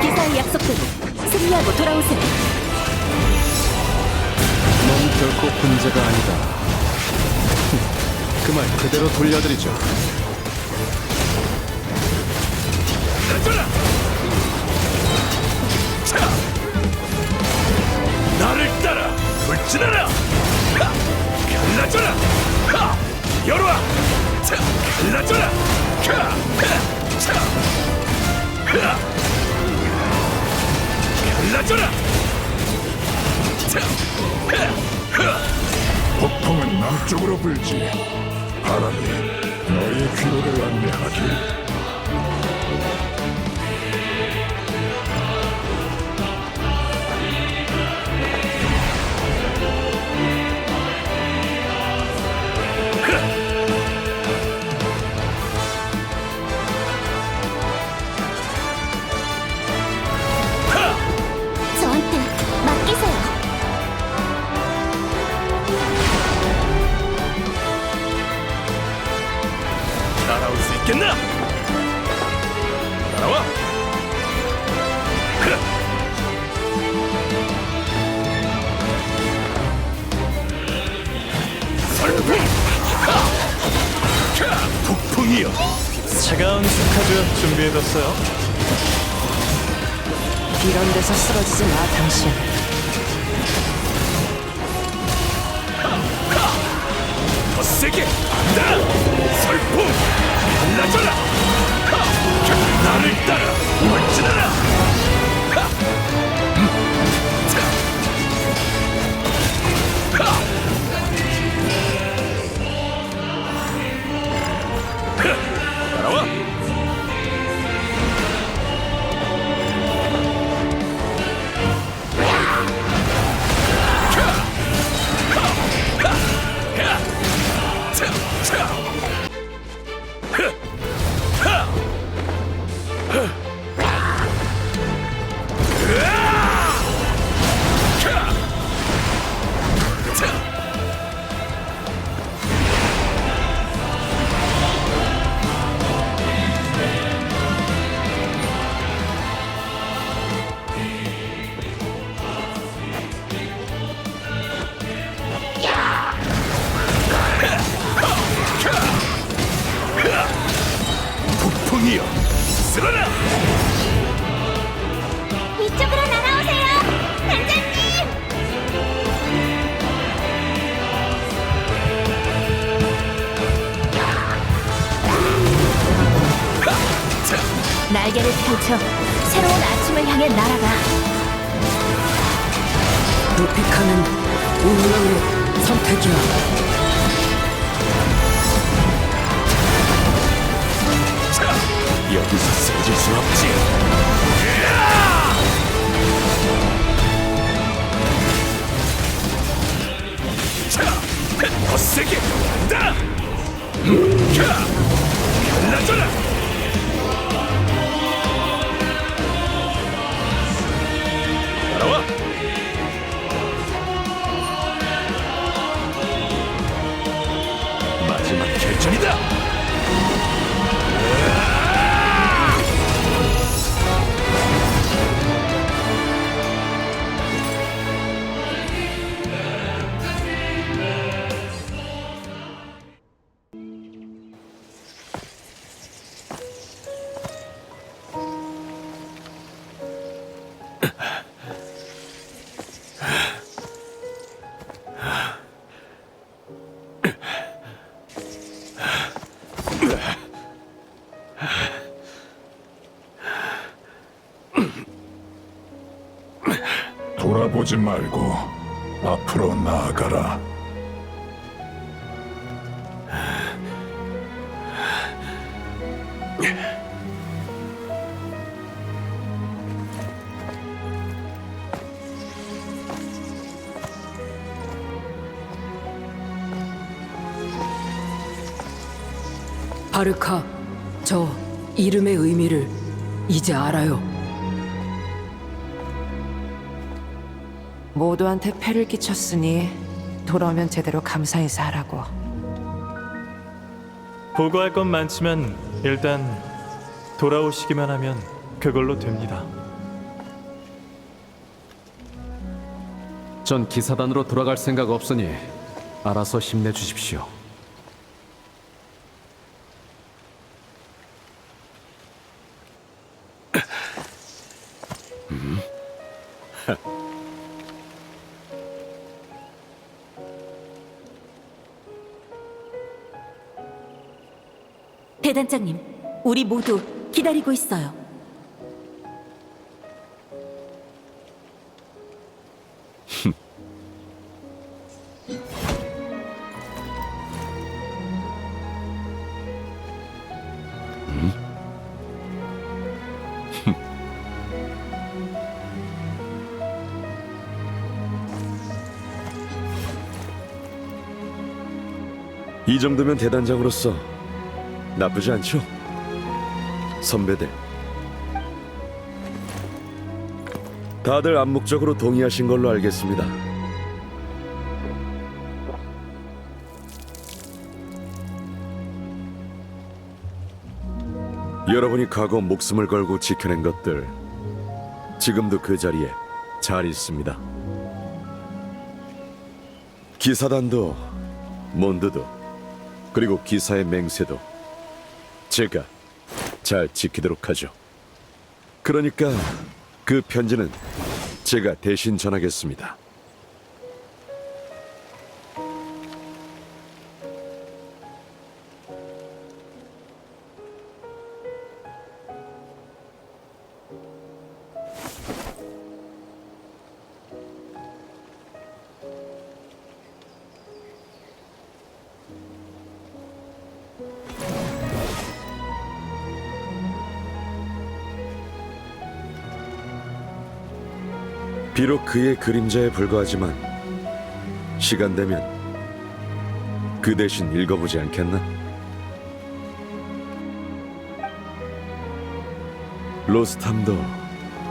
S10: 기사의 약속대로 승리하고 돌아오세요.
S18: 넌 결코 혼자가 아니다. 그 말 그대로 돌려드리죠.
S6: 날려라! 차! 나를 따라 돌진하라! 하! 갈라져라! 하! 열어와! 차! 갈라져라! 하! 하! 차! 하! 갈라져라! 차! 하! 하!
S12: 폭풍은 남쪽으로 불지. 바람이 너의 귀로를 안내하길.
S3: 저한테 맡기세요.
S6: 따라올 수 있겠나? 따라와! 설풍! 폭풍이여!
S8: 차가운 스카드 준비해뒀어요.
S11: 이런 데서 쓰러지지 마, 당신.
S6: 더 세게! 나! 설풍! 갈라져라! 나를 따라 울진하라. 따라와. 북풍이여, 쓰러라!
S3: 이쪽으로 날아오세요, 단장님!
S2: 날개를 펼쳐 새로운 아침을 향해 날아가.
S13: 루피카는 운명의 선택이야.
S6: 여기서 쓰러질 순 없지. 더 세게 간다. 갈라져라. 따라와. 마지막 결전이다.
S12: 돌아보지 말고 앞으로 나아가라.
S13: 바르카, 저 이름의 의미를 이제 알아요.
S11: 모두한테 폐를 끼쳤으니 돌아오면 제대로 감사 인사하라고.
S8: 보고할 건 많지만 일단 돌아오시기만 하면 그걸로 됩니다.
S20: 전 기사단으로 돌아갈 생각 없으니 알아서 힘내주십시오.
S10: 대단장님, 우리 모두 기다리고 있어요.
S5: 이 정도면 대단장으로서 나쁘지 않죠? 선배들, 다들 암묵적으로 동의하신 걸로 알겠습니다. 여러분이 과거 목숨을 걸고 지켜낸 것들, 지금도 그 자리에 잘 있습니다. 기사단도, 몬드도, 그리고 기사의 맹세도 제가 잘 지키도록 하죠. 그러니까 그 편지는 제가 대신 전하겠습니다. 비록 그의 그림자에 불과하지만 시간 되면 그 대신 읽어보지 않겠나? 로스탐도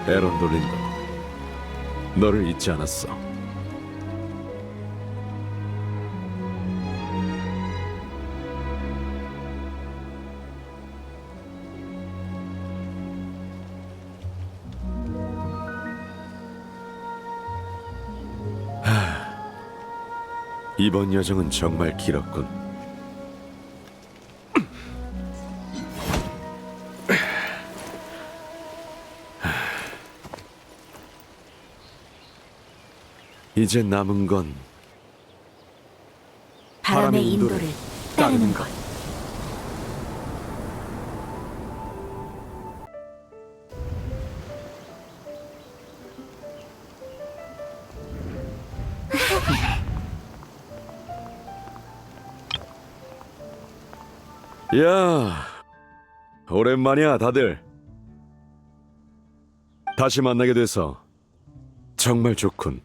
S5: 에런돌린도 너를 잊지 않았어. 이번 여정은 정말 길었군. 이제 남은 건
S2: 바람의 인도를 따르는 것.
S5: 야, 오랜만이야 다들. 다시 만나게 돼서 정말 좋군.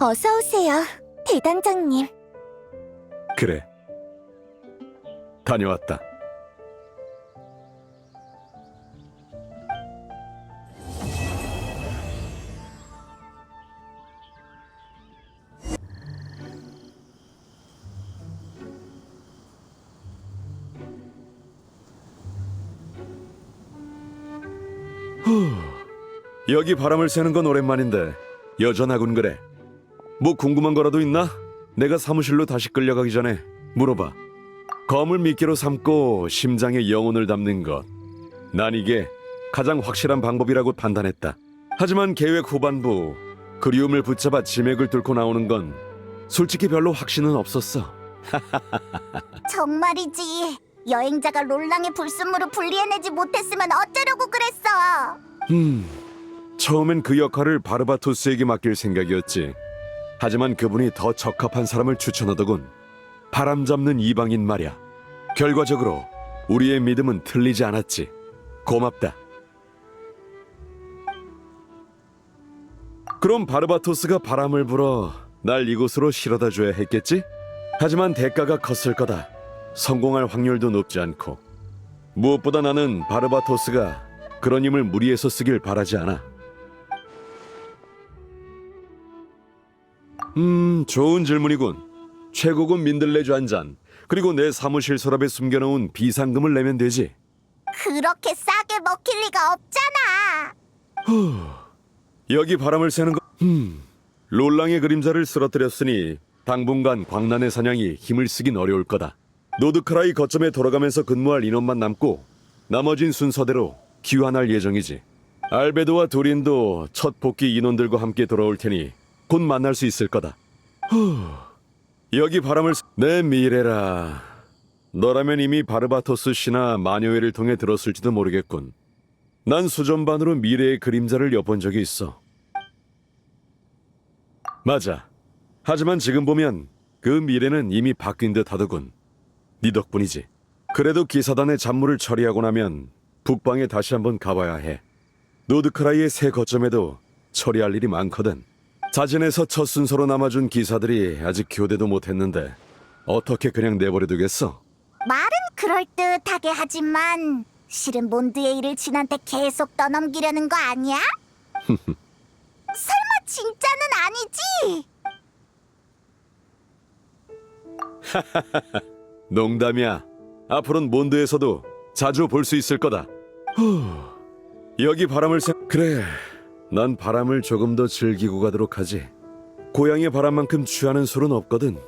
S3: 어서 오세요, 대단장님.
S5: 그래, 다녀왔다. 여기 바람을 쐬는 건 오랜만인데 여전하군. 그래, 뭐 궁금한 거라도 있나? 내가 사무실로 다시 끌려가기 전에 물어봐. 검을 미끼로 삼고 심장에 영혼을 담는 것, 난 이게 가장 확실한 방법이라고 판단했다. 하지만 계획 후반부 그리움을 붙잡아 지맥을 뚫고 나오는 건 솔직히 별로 확신은 없었어.
S3: 정말이지. 여행자가 롤랑의 불순물을 분리해내지 못했으면 어쩌려고 그랬어.
S5: 처음엔 그 역할을 바르바토스에게 맡길 생각이었지. 하지만 그분이 더 적합한 사람을 추천하더군. 바람 잡는 이방인 말이야. 결과적으로 우리의 믿음은 틀리지 않았지. 고맙다. 그럼 바르바토스가 바람을 불어 날 이곳으로 실어다 줘야 했겠지? 하지만 대가가 컸을 거다. 성공할 확률도 높지 않고. 무엇보다 나는 바르바토스가 그런 힘을 무리해서 쓰길 바라지 않아. 좋은 질문이군. 최고급 민들레주 한 잔, 그리고 내 사무실 서랍에 숨겨놓은 비상금을 내면 되지.
S3: 그렇게 싸게 먹힐 리가 없잖아.
S5: 여기 바람을 쐬는 거. 롤랑의 그림자를 쓰러뜨렸으니 당분간 광란의 사냥이 힘을 쓰긴 어려울 거다. 노드크라이 거점에 돌아가면서 근무할 인원만 남고 나머진 순서대로 귀환할 예정이지. 알베도와 도린도 첫 복귀 인원들과 함께 돌아올 테니 곧 만날 수 있을 거다. 여기 바람을 내 미래라. 너라면 이미 바르바토스 씨나 마녀회를 통해 들었을지도 모르겠군. 난 수전반으로 미래의 그림자를 엿본 적이 있어. 맞아. 하지만 지금 보면 그 미래는 이미 바뀐 듯 하더군. 네 덕분이지. 그래도 기사단의 잡무를 처리하고 나면 북방에 다시 한번 가봐야 해. 노드크라이의 새 거점에도 처리할 일이 많거든. 자진해서 첫 순서로 남아준 기사들이 아직 교대도 못했는데 어떻게 그냥 내버려두겠어?
S3: 말은 그럴듯하게 하지만 실은 몬드의 일을 진한테 계속 떠넘기려는 거 아니야? 설마 진짜는 아니지?
S5: 농담이야. 앞으로는 몬드에서도 자주 볼 수 있을 거다. 여기 바람을 그래, 난 바람을 조금 더 즐기고 가도록 하지. 고향의 바람만큼 취하는 술은 없거든.